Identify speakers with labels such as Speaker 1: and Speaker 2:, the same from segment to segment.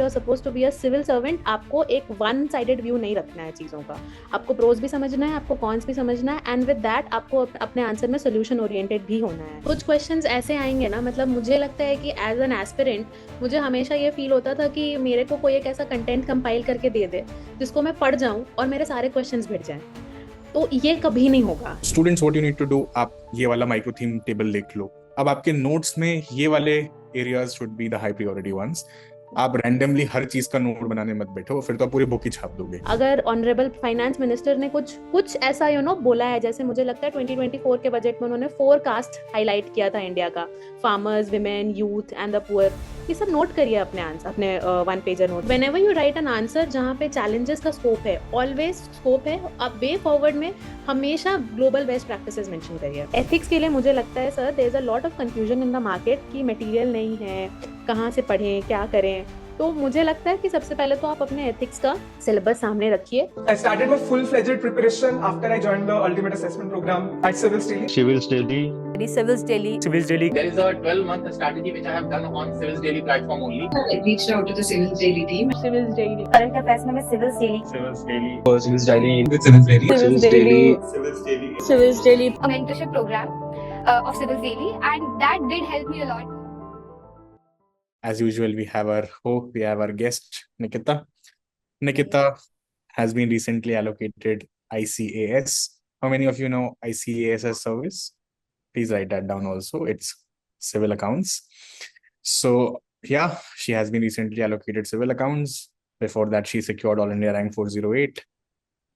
Speaker 1: You are suppose to be a civil servant, आपको एक one sided view नहीं रखना है चीज़ों का, आपको प्रोज भी समझना है, आपको कॉन्स भी समझना है, एंड विद दैट आपको अपने आंसर में सोल्यूशन ओरिएंटेड भी होना है। कुछ क्वेश्चंस ऐसे आएंगे ना, मतलब मुझे लगता है कि एज एन एस्पिरेंट मुझे हमेशा ये फील होता था कि मेरे को कोई एक ऐसा कंटेंट कंपाइल करके दे दे जिसको मैं पढ़ जाऊं और मेरे सारे क्वेश्चंस भिड़ जाएं, तो ये कभी नहीं होगा।
Speaker 2: Students what you need to do, आप ये वाला माइक्रो थीम टेबल लिख लो। अब आपके नोट्स में ये वाले areas should be the high priority ones. आप रैंडमली हर चीज का नोट बनाने मत बैठो, फिर तो आप पूरी बुक ही छाप दोगे।
Speaker 1: अगर ऑनरेबल फाइनेंस मिनिस्टर ने कुछ ऐसा बोला है, जैसे मुझे लगता है 2024 के बजट में उन्होंने फोरकास्ट हाईलाइट किया था इंडिया का, farmers, women, youth and the poor, ये सब नोट करिए अपने आंसर, अपने one pager note. Whenever you right an answer जहाँ पे चैलेंजेस का स्कोप है, ऑलवेज स्कोप है, आप वे फॉरवर्ड में हमेशा ग्लोबल बेस्ट प्रैक्टिसेस मेंशन करिए। एथिक्स के लिए मुझे लगता है sir, there is a lot of confusion in the market कि मटेरियल नहीं है, कहाँ से पढ़ें, क्या करें। तो मुझे लगता है कि सबसे पहले तो आप अपने एथिक्स का सिलेबस सामने रखिए।
Speaker 3: I started my full-fledged preparation after I joined the Ultimate Assessment Program at Civils Daily.
Speaker 4: Civils Daily.
Speaker 1: Civils Daily.
Speaker 3: Civils Daily.
Speaker 5: There is a 12-month strategy which I have done on Civils Daily platform only.
Speaker 6: I reached out to the Civils Daily team.
Speaker 1: Civils Daily.
Speaker 6: Current affairs में Civils Daily.
Speaker 4: Civils Daily.
Speaker 3: Civils Daily. With Civils Daily.
Speaker 1: Civils Daily.
Speaker 3: Civils Daily.
Speaker 1: Civils Daily.
Speaker 7: A mentorship program of Civils Daily, and that did help me a lot.
Speaker 2: As usual, we have our guest, Nikita. Nikita has been recently allocated ICAS. How many of you know ICAS as service? Please write that down also. It's civil accounts. So yeah, she has been recently allocated civil accounts. Before that, she secured All India rank 408.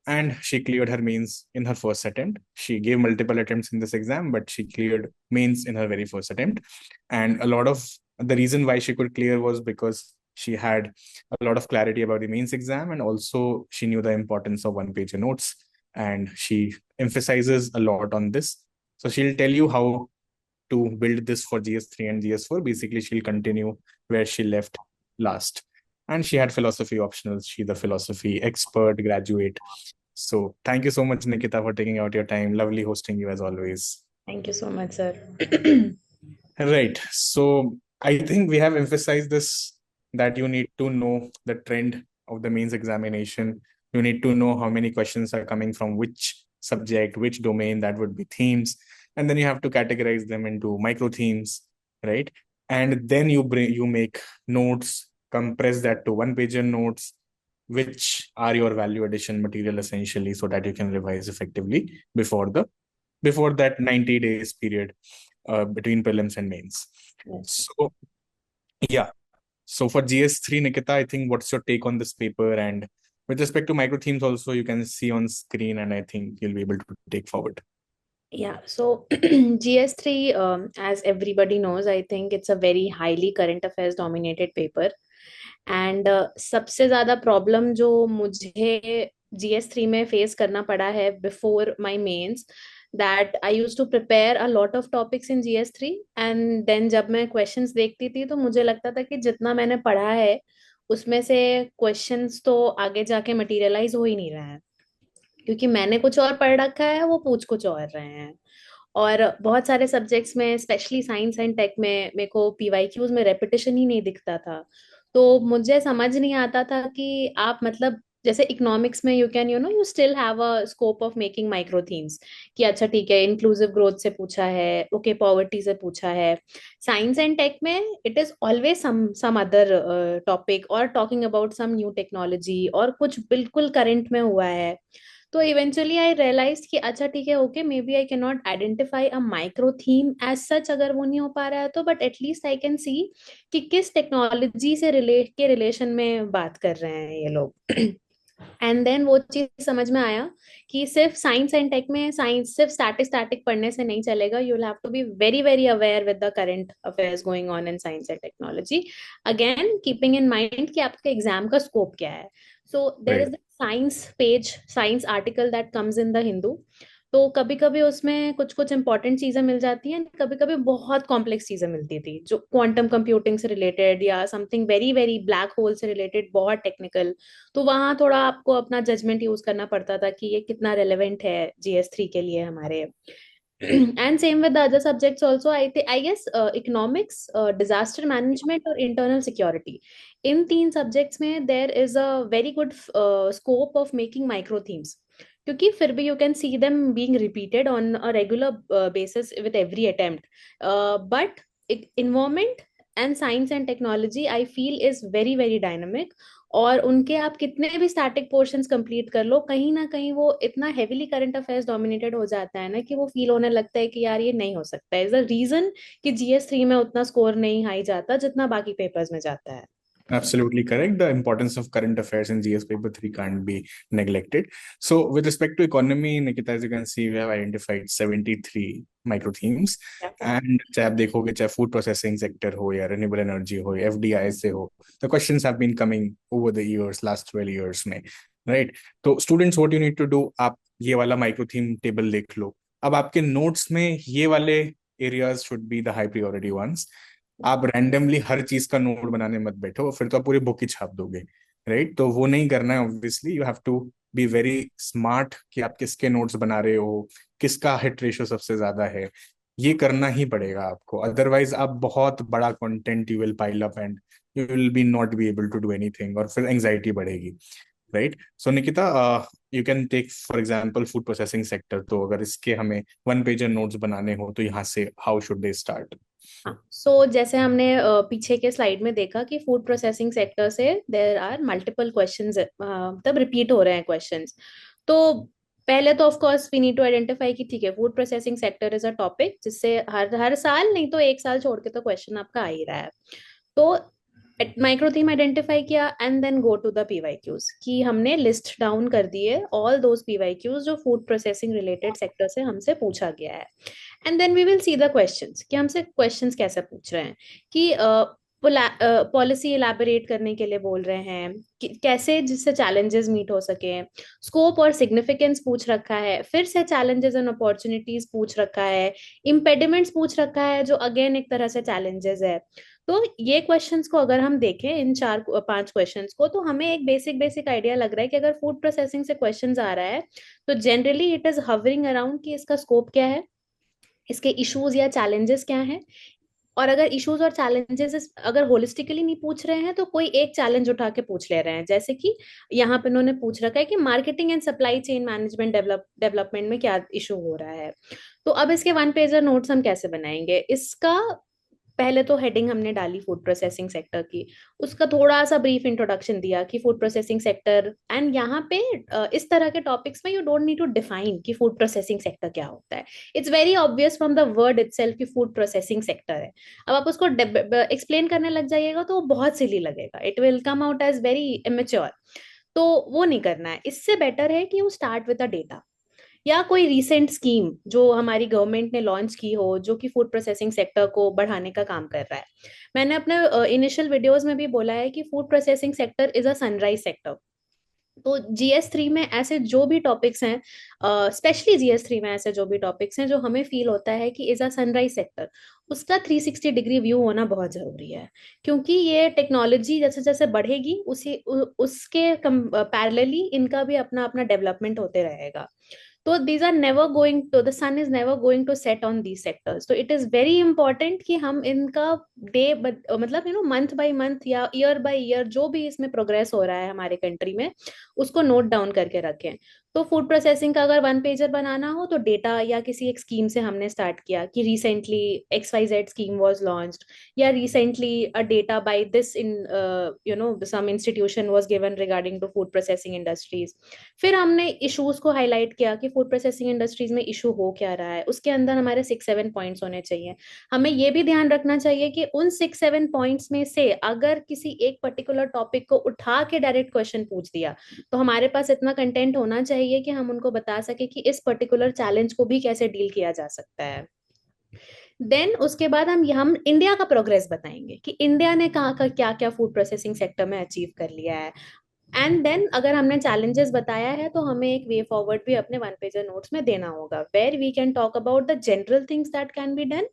Speaker 2: And she cleared her mains in her first attempt. She gave multiple attempts in this exam, but she cleared mains in her very first attempt. And a lot of the reason why she could clear was because she had a lot of clarity about the mains exam, and also she knew the importance of one-page notes, and she emphasizes a lot on this. So she'll tell you how to build this for GS3 and GS4. Basically, she'll continue where she left last. And she had philosophy optionals. She's a philosophy expert graduate. So thank you so much, Nikita, for taking out your time. Lovely hosting you as always.
Speaker 1: Thank you so much, sir.
Speaker 2: Right. So I think we have emphasized this, that you need to know the trend of the mains examination. You need to know how many questions are coming from which subject, which domain, that would be themes. And then you have to categorize them into micro themes, right? And then you make notes, compress that to one-pager notes, which are your value addition material essentially, so that you can revise effectively before that 90 days period between prelims and mains. Yes. So yeah. So for GS3, Nikita, I think what's your take on this paper? And with respect to micro themes also, you can see on screen, and I think you'll be able to take forward.
Speaker 1: Yeah, so GS3, as everybody knows, I think it's a very highly current affairs dominated paper. And सबसे ज़्यादा problem जो मुझे GS3 में face करना पड़ा है before my mains, that I use to prepare a lot of topics in GS3, and then जब मैं क्वेश्चंस देखती थी तो मुझे लगता था कि जितना मैंने पढ़ा है उसमें से क्वेश्चंस तो आगे जाके मटेरियलाइज हो ही नहीं रहा है, क्योंकि मैंने कुछ और पढ़ रखा है, वो पूछ कुछ और रहे हैं। और बहुत सारे सब्जेक्ट्स में, स्पेशली साइंस एंड टेक में, मेरे को PYQs में रेपिटेशन ही नहीं दिखता था। तो मुझे समझ नहीं आता था कि आप मतलब जैसे इकोनॉमिक्स में you can you still have a scope of making micro themes, कि अच्छा ठीक है, इंक्लूसिव ग्रोथ से पूछा है, ओके पॉवर्टी से पूछा है। साइंस एंड टेक में it is always some other topic, और talking about some new technology, और कुछ बिल्कुल करंट में हुआ है। तो इवेंचुअली आई रियलाइज कि अच्छा ठीक है, okay maybe I can not identify a micro theme as such, अगर वो नहीं हो पा रहा है तो, but at least I can see कि किस टेक्नोलॉजी से रिलेशन में बात कर रहे हैं ये लोग। एंड देन वो चीज समझ में आया कि सिर्फ साइंस एंड टेक में, साइंस सिर्फ स्टैटिक पढ़ने से नहीं चलेगा, you will have to be very very aware with the current affairs going on in science and technology, again keeping in mind कि आपके एग्जाम का स्कोप क्या है। So there is the science page, science article that comes in the Hindu. तो कभी कभी उसमें कुछ कुछ इंपॉर्टेंट चीजें मिल जाती हैं, कभी कभी बहुत कॉम्प्लेक्स चीजें मिलती थी जो क्वांटम कंप्यूटिंग से रिलेटेड या something very very black hole से रिलेटेड, बहुत टेक्निकल। तो वहां थोड़ा आपको अपना जजमेंट यूज करना पड़ता था कि ये कितना रेलेवेंट है GS3 के लिए हमारे। And same with the other subjects also. I guess economics, disaster management और internal security, इन तीन subjects में there is a very good scope of making micro themes, क्योंकि फिर भी you can see them being repeated on a regular basis with every attempt. But environment and science and technology I feel is very very dynamic, और उनके आप कितने भी static portions complete कर लो, कहीं ना कहीं वो इतना हेविली करंट अफेयर्स डोमिनेटेड हो जाता है ना कि वो फील होने लगता है कि यार ये नहीं हो सकता है। इज द रीजन कि GS3 में उतना स्कोर नहीं हाई जाता जितना बाकी पेपर्स में जाता है।
Speaker 2: Absolutely correct. The importance of current affairs in GS paper 3 can't be neglected. So, with respect to economy, Nikita, as you can see, we have identified 73 micro themes. And चाहे आप देखोगे चाहे food processing sector हो या renewable energy हो या FDI से हो, the questions have been coming over the years, last 12 years में, right? तो students, what you need to do, आप ये वाला micro theme table देख लो। अब आपके notes में ये वाले areas should be the high priority ones. आप रैंडमली हर चीज का नोट बनाने मत बैठो, फिर तो आप पूरी बुक ही छाप दोगे, राइट? तो वो नहीं करना है। Obviously you have to be very smart कि आप किसके नोट्स बना रहे हो, किसका हिट रेशियो सबसे ज्यादा है, ये करना ही पड़ेगा आपको। अदरवाइज आप बहुत बड़ा content you will pile up and you will be not be able to do anything, और फिर एंजाइटी बढ़ेगी, right? So Nikita, you can take for example food processing sector. तो अगर इसके हमें 1 पेजर नोट्स बनाने हो तो यहाँ से how should they start?
Speaker 1: So जैसे हमने पीछे के स्लाइड में देखा कि फूड प्रोसेसिंग सेक्टर से देयर आर मल्टीपल क्वेश्चंस, तब रिपीट हो रहे हैं क्वेश्चंस। तो पहले तो of course we need to identify कि ठीक है, food processing sector is a topic जिससे हर हर साल नहीं तो एक साल छोड़ के तो क्वेश्चन आपका आ ही रहा है। तो माइक्रो थीम आइडेंटिफाई किया and then go to the PYQs, कि हमने लिस्ट डाउन कर दिए ऑल दोज PYQs जो फूड प्रोसेसिंग रिलेटेड सेक्टर से हमसे पूछा गया है। And then we will see the questions कि हमसे क्वेश्चंस कैसे पूछ रहे हैं, कि पॉलिसी इलैबोरेट करने के लिए बोल रहे हैं कि कैसे जिससे चैलेंजेस मीट हो सके, स्कोप और सिग्निफिकेंस पूछ रखा है, फिर से चैलेंजेस एंड अपॉर्चुनिटीज पूछ रखा है, इम्पेडिमेंट्स पूछ रखा है जो अगेन एक तरह से चैलेंजेस है। तो ये क्वेश्चंस को अगर हम देखें, इन 4-5 क्वेश्चंस को, तो हमें एक बेसिक आइडिया लग रहा है कि अगर फूड प्रोसेसिंग से क्वेश्चंस आ रहा है तो generally it is hovering around कि इसका स्कोप क्या है, इसके इश्यूज या चैलेंजेस क्या हैं। और अगर इश्यूज और चैलेंजेस अगर होलिस्टिकली नहीं पूछ रहे हैं तो कोई एक चैलेंज उठा के पूछ ले रहे हैं, जैसे कि यहाँ पे उन्होंने पूछ रखा है कि marketing and supply chain management development में क्या इशू हो रहा है। तो अब इसके 1 पेजर नोट्स हम कैसे बनाएंगे? इसका पहले तो हेडिंग हमने डाली फूड प्रोसेसिंग सेक्टर की, उसका थोड़ा सा ब्रीफ इंट्रोडक्शन दिया कि फूड प्रोसेसिंग सेक्टर, एंड यहाँ पे इस तरह के टॉपिक्स में you don't need to define कि फूड प्रोसेसिंग सेक्टर क्या होता है। It's very obvious from the word itself कि फूड प्रोसेसिंग सेक्टर है। अब आप उसको एक्सप्लेन करने लग जाइएगा तो बहुत सिली लगेगा, it will come out as very immature. तो वो नहीं करना है। इससे बेटर है कि you start with the data, या कोई रीसेंट स्कीम जो हमारी गवर्नमेंट ने लॉन्च की हो जो कि फूड प्रोसेसिंग सेक्टर को बढ़ाने का काम कर रहा है। मैंने अपने इनिशियल वीडियोस में भी बोला है कि food processing sector is a sunrise sector. तो GS3 में ऐसे जो भी टॉपिक्स हैं, स्पेशली GS3 में ऐसे जो भी टॉपिक्स हैं जो हमें फील होता है कि इज अ सनराइज सेक्टर, उसका 360 डिग्री व्यू होना बहुत जरूरी है। क्योंकि ये टेक्नोलॉजी जैसे जैसे बढ़ेगी उसके पैरेलली इनका भी अपना अपना डेवलपमेंट होते रहेगा। तो these are never going to, the sun is never going to set on these sectors. तो it is very important कि हम इनका मतलब मंथ बाय मंथ या ईयर बाय ईयर जो भी इसमें प्रोग्रेस हो रहा है हमारे कंट्री में उसको नोट डाउन करके रखें। तो फूड प्रोसेसिंग का अगर 1 पेजर बनाना हो तो डेटा या किसी एक स्कीम से हमने स्टार्ट किया कि recently XYZ scheme was launched, या recently a data by this in some institution was given regarding to food processing industries. फिर हमने इश्यूज को हाईलाइट किया कि फूड प्रोसेसिंग इंडस्ट्रीज में इशू हो क्या रहा है, उसके अंदर हमारे 6-7 पॉइंट्स होने चाहिए। हमें ये भी ध्यान रखना चाहिए कि उन 6-7 पॉइंट्स में से अगर किसी एक पर्टिकुलर टॉपिक को उठा के डायरेक्ट क्वेश्चन पूछ दिया तो हमारे पास इतना कंटेंट होना चाहिए कि हम उनको बता सके कि इस पर्टिकुलर चैलेंज को भी कैसे डील किया जा सकता है। देन उसके बाद हम इंडिया का प्रोग्रेस बताएंगे कि इंडिया ने कहाँ का क्या क्या फूड प्रोसेसिंग सेक्टर में अचीव कर लिया है। एंड देन अगर हमने चैलेंजेस बताया है तो हमें एक वे फॉरवर्ड भी अपने 1 पेजर नोट्स में देना होगा, where we can talk about the general things that can be done,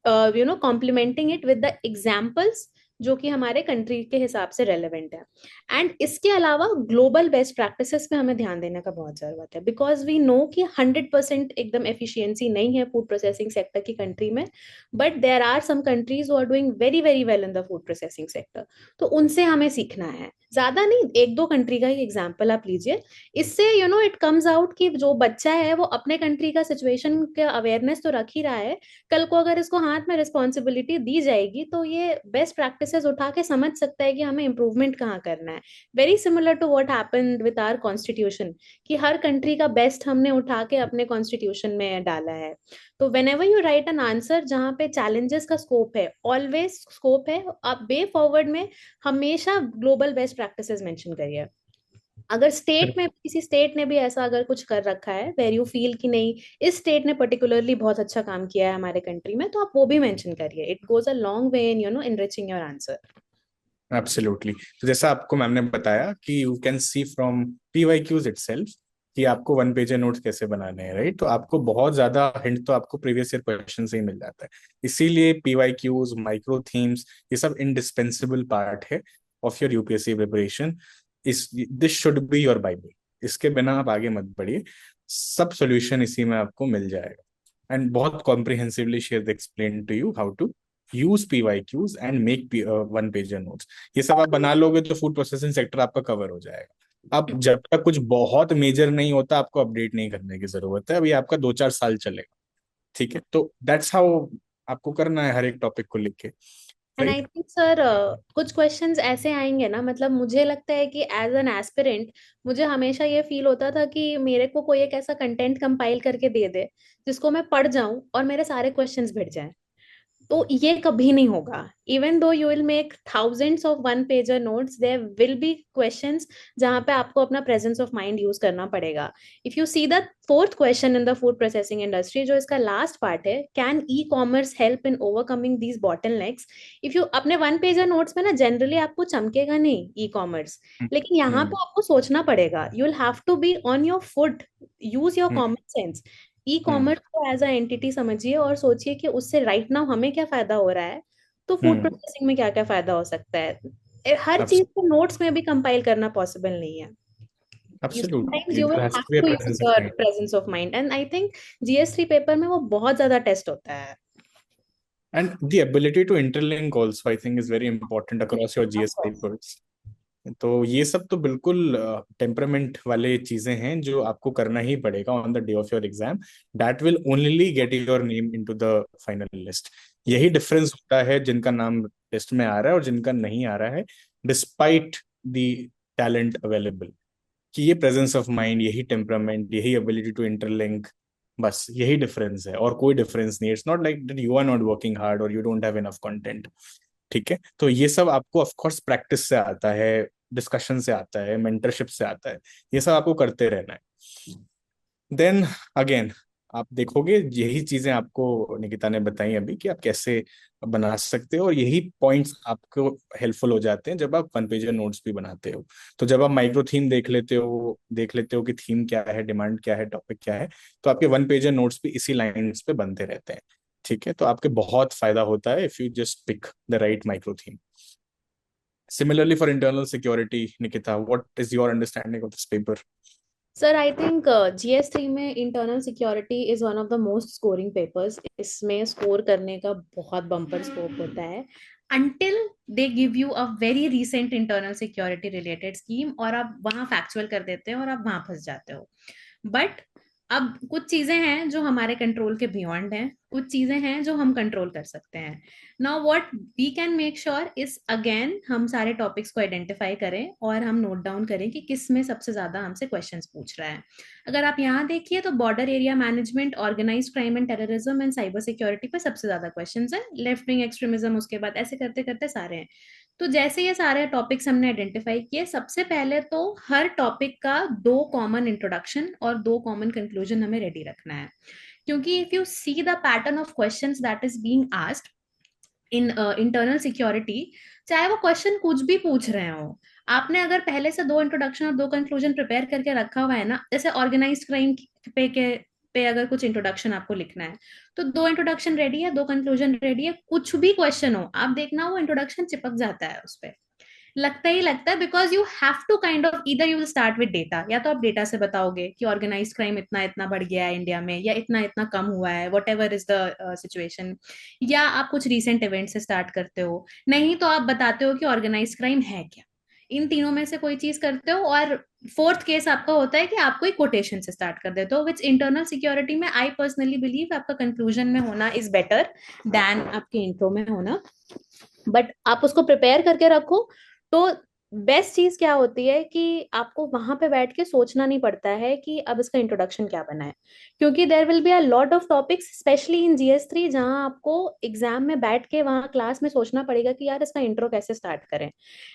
Speaker 1: complementing it with the examples जो कि हमारे कंट्री के हिसाब से रेलेवेंट है। एंड इसके अलावा ग्लोबल बेस्ट प्रैक्टिसेस पे हमें ध्यान देने का बहुत जरूरत है, बिकॉज वी नो कि 100% एकदम एफिशिएंसी नहीं है फूड प्रोसेसिंग सेक्टर की कंट्री में, but there are some countries who are doing very very well in the food processing sector. तो उनसे हमें सीखना है, ज्यादा नहीं, एक दो कंट्री का ही एग्जाम्पल आप लीजिए। इससे इट कम्स आउट कि जो बच्चा है वो अपने कंट्री का सिचुएशन का अवेयरनेस तो रख ही रहा है, कल को अगर इसको हाथ में रिस्पॉन्सिबिलिटी दी जाएगी तो ये बेस्ट प्रैक्टिसेस उठा के समझ सकता है कि हमें इम्प्रूवमेंट कहाँ करना है। Very similar to what happened with our constitution, कि हर कंट्री का बेस्ट हमने उठा के अपने कॉन्स्टिट्यूशन में डाला है। तो when ever you right an answer जहाँ पे चैलेंजेस का स्कोप है, ऑलवेज स्कोप है, आप वे फॉरवर्ड में हमेशा ग्लोबल बेस्ट प्रैक्टिसेस मेंशन करिए। अगर स्टेट में किसी स्टेट ने भी ऐसा अगर कुछ कर रखा है वेर यू फील कि नहीं इस स्टेट ने पर्टिकुलरली बहुत अच्छा काम किया है हमारे कंट्री में, तो आप वो भी मेंशन करिए। It goes a long way in enriching your answer.
Speaker 2: Absolutely. तो जैसा आपको मैम ने बताया कि you can C from PYQs itself कि आपको वन पेजर नोट्स कैसे बनाने हैं, राइट। तो आपको बहुत ज्यादा हिंट तो आपको प्रीवियस ईयर क्वेश्चन से ही मिल जाता है। इसीलिए PYQs, माइक्रो थीम्स, ये सब इंडिस्पेंसिबल पार्ट है of your UPSC preparation. This should be your Bible. इसके बिना आप आगे मत बढ़िए, सब सोल्यूशन इसी में आपको मिल जाएगा। एंड बहुत comprehensively she has explain to you how to use PYQs and make one pager notes. ये सब आप बना लोगे तो फूड प्रोसेसिंग सेक्टर आपका कवर हो जाएगा। अब जब तक कुछ बहुत मेजर नहीं होता आपको अपडेट नहीं करने की जरूरत है, अभी आपका 2-4 साल चलेगा, ठीक है। तो दैट्स हाउ आपको करना है हर एक टॉपिक को लिख के,
Speaker 1: and I
Speaker 2: right.
Speaker 1: Think sir कुछ क्वेश्चंस ऐसे आएंगे ना, मतलब मुझे लगता है कि एज एन एस्पिरेंट मुझे हमेशा ये फील होता था कि मेरे को कोई एक ऐसा कंटेंट कंपाइल करके दे दे जिसको मैं पढ़ जाऊं और मेरे सारे क्वेश्चंस भिड़ जाएं। तो ये कभी नहीं होगा। Even though you will make thousands of one pager notes, there will be questions जहां पे आपको अपना प्रेजेंस ऑफ माइंड यूज करना पड़ेगा। If you see the fourth question in the food processing industry, जो इसका लास्ट पार्ट है, can e commerce help in overcoming these bottlenecks. If you अपने वन पेजर नोट्स में ना जनरली आपको चमकेगा नहीं ई कॉमर्स, लेकिन यहाँ पे आपको सोचना पड़ेगा। You will have to be on your foot, use your common sense. E commerce को एज अ एंटिटी समझिए और सोचिए कि उससे राइट नाउ हमें क्या फायदा हो रहा है, तो फूड प्रोसेसिंग में क्या क्या फायदा हो सकता है। हर चीज को नोट्स में भी कंपाइल करना पॉसिबल नहीं है। Sometimes
Speaker 2: Absolutely.
Speaker 1: you will
Speaker 2: There has
Speaker 1: have
Speaker 2: to be a
Speaker 1: to use
Speaker 2: presence of
Speaker 1: your
Speaker 2: mind.
Speaker 1: presence of mind, and I think GS3 paper में वो बहुत ज्यादा टेस्ट होता है।
Speaker 2: And the ability to interlink also, I think, is very important across your GS papers. तो ये सब तो बिल्कुल टेम्परामेंट वाले चीजें हैं जो आपको करना ही पड़ेगा on the day of your exam. That will only get your name into the final list. यही डिफरेंस होता है जिनका नाम लिस्ट में आ रहा है और जिनका नहीं आ रहा है, डिस्पाइट द टैलेंट अवेलेबल। कि ये प्रेजेंस ऑफ माइंड, यही टेम्परामेंट, यही एबिलिटी टू इंटरलिंक, बस यही डिफरेंस है और कोई डिफरेंस नहीं। It's not like that you are not working hard और you don't have enough content, ठीक है। तो ये सब आपको ऑफ कोर्स प्रैक्टिस से आता है, डिस्कशन से आता है, मेंटरशिप से आता है, ये सब आपको करते रहना है। देन अगेन आप देखोगे यही चीजें आपको निकिता ने बताई अभी कि आप कैसे बना सकते हो, और यही पॉइंट्स आपको हेल्पफुल हो जाते हैं जब आप वन पेजर नोट्स भी बनाते हो। तो जब आप माइक्रो थीम देख लेते हो कि थीम क्या है, डिमांड क्या है, टॉपिक क्या है, तो आपके वन पेजर नोट्स भी इसी लाइंस पे बनते रहते हैं, ठीक है। तो आपके बहुत फायदा होता है if you just pick the right micro theme. Similarly, for internal security, Nikita, what is your understanding of this paper?
Speaker 1: Sir I think GS3 में internal security is one of the most scoring papers. इसमें score करने का बहुत bumper scope होता है until they give you a very recent internal security related scheme, और आप वहां फैक्चुअल कर देते हो और आप वहां फंस जाते हो। बट अब कुछ चीजें हैं जो हमारे कंट्रोल के बियॉन्ड हैं, कुछ चीजें हैं जो हम कंट्रोल कर सकते हैं। Now what we can make sure is again हम सारे टॉपिक्स को आइडेंटिफाई करें और हम नोट डाउन करें कि किस में सबसे ज्यादा हमसे क्वेश्चंस पूछ रहा है। अगर आप यहाँ देखिए तो border area management, organised crime and terrorism and cyber security पे सबसे ज्यादा क्वेश्चंस है, लेफ्ट विंग एक्सट्रीमिज्म उसके बाद, ऐसे करते करते सारे हैं। तो जैसे ये सारे टॉपिक्स हमने आइडेंटिफाई किए, सबसे पहले तो हर टॉपिक का 2 कॉमन इंट्रोडक्शन और 2 कॉमन कंक्लूजन हमें रेडी रखना है। क्योंकि if you see the pattern of questions that is being asked in internal security, चाहे वो क्वेश्चन कुछ भी पूछ रहे हो, आपने अगर पहले से 2 इंट्रोडक्शन और 2 कंक्लूजन प्रिपेयर करके रखा हुआ है ना, जैसे ऑर्गेनाइज्ड क्राइम पे के पे अगर कुछ इंट्रोडक्शन आपको लिखना है तो 2 इंट्रोडक्शन रेडी है, 2 कंक्लूजन रेडी है, कुछ भी क्वेश्चन हो आप देखना वो इंट्रोडक्शन चिपक जाता है उस पे, लगता ही लगता है, because you have to kind of either you will start with data, या तो आप डेटा से बताओगे कि ऑर्गेनाइज क्राइम इतना इतना बढ़ गया है इंडिया में या इतना इतना कम हुआ है, what ever is the situation, या आप कुछ रीसेंट इवेंट से स्टार्ट करते हो, नहीं तो आप बताते हो कि ऑर्गेनाइज क्राइम है क्या, इन तीनों में से कोई चीज करते हो, और फोर्थ केस आपका होता है कि आप कोई कोटेशन से स्टार्ट कर देते हो, विच इंटरनल सिक्योरिटी में आई पर्सनली बिलीव आपका कंक्लूजन में होना इज बेटर देन आपके इंट्रो में होना, बट आप उसको प्रिपेयर करके रखो। तो बेस्ट चीज क्या होती है कि आपको वहां पे बैठ के सोचना नहीं पड़ता है कि अब इसका इंट्रोडक्शन क्या बना है, क्योंकि there will be a lot of topics specially in GS3 जहां आपको एग्जाम में बैठ के वहां क्लास में सोचना पड़ेगा कि यार इसका इंट्रो कैसे स्टार्ट करें,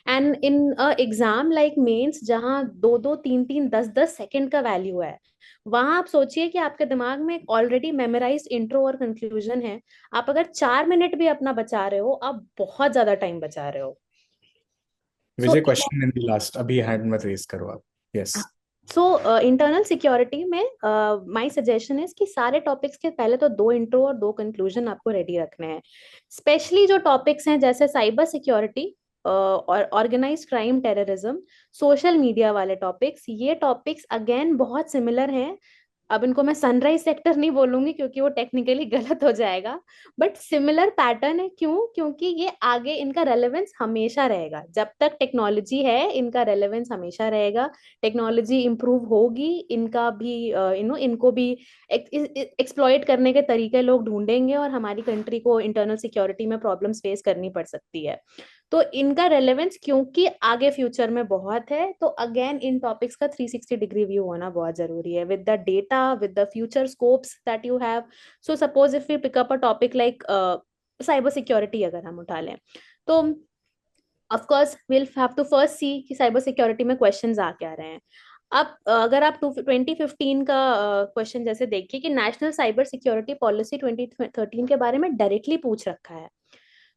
Speaker 1: and in exam like mains जहां 2-2 3-3 10-10 सेकंड का वैल्यू है, वहां आप सोचिए कि आपके दिमाग में ऑलरेडी मेमोराइज्ड इंट्रो और कंक्लूजन है, आप अगर 4 मिनट भी अपना बचा रहे हो आप बहुत ज्यादा टाइम बचा रहे हो।
Speaker 2: विजय, क्वेश्चन इन द लास्ट, अभी हैंड मत रेज करो आप। यस।
Speaker 1: सो इंटरनल सिक्योरिटी में माय सजेशन इज कि सारे टॉपिक्स के पहले तो 2 इंट्रो और 2 कंक्लूजन आपको रेडी रखने हैं, स्पेशली जो टॉपिक्स हैं जैसे साइबर सिक्योरिटी और organised crime, terrorism, social media वाले टॉपिक्स, ये टॉपिक्स अगेन बहुत सिमिलर हैं। अब इनको मैं सनराइज सेक्टर नहीं बोलूंगी क्योंकि वो टेक्निकली गलत हो जाएगा, बट सिमिलर पैटर्न है। क्यों? क्योंकि ये आगे इनका रेलेवेंस हमेशा रहेगा, जब तक टेक्नोलॉजी है इनका रेलेवेंस हमेशा रहेगा, टेक्नोलॉजी इंप्रूव होगी, इनका भी इनको भी एक्सप्लॉइट करने के तरीके लोग ढूंढेंगे और हमारी कंट्री को इंटरनल सिक्योरिटी में प्रॉब्लम्स फेस करनी पड़ सकती है। तो इनका रेलेवेंस क्योंकि आगे फ्यूचर में बहुत है, तो अगेन इन टॉपिक्स का 360 डिग्री व्यू होना बहुत जरूरी है with the data, with the future scopes that you have. So suppose if we pick up a topic like cyber security अगर हम उठा लें, तो of course will have to first see कि साइबर सिक्योरिटी में क्वेश्चंस आ क्या रहे हैं। अब अगर आप 2015 का क्वेश्चन जैसे देखिए कि नेशनल साइबर सिक्योरिटी पॉलिसी 2013 के बारे में डायरेक्टली पूछ रखा है,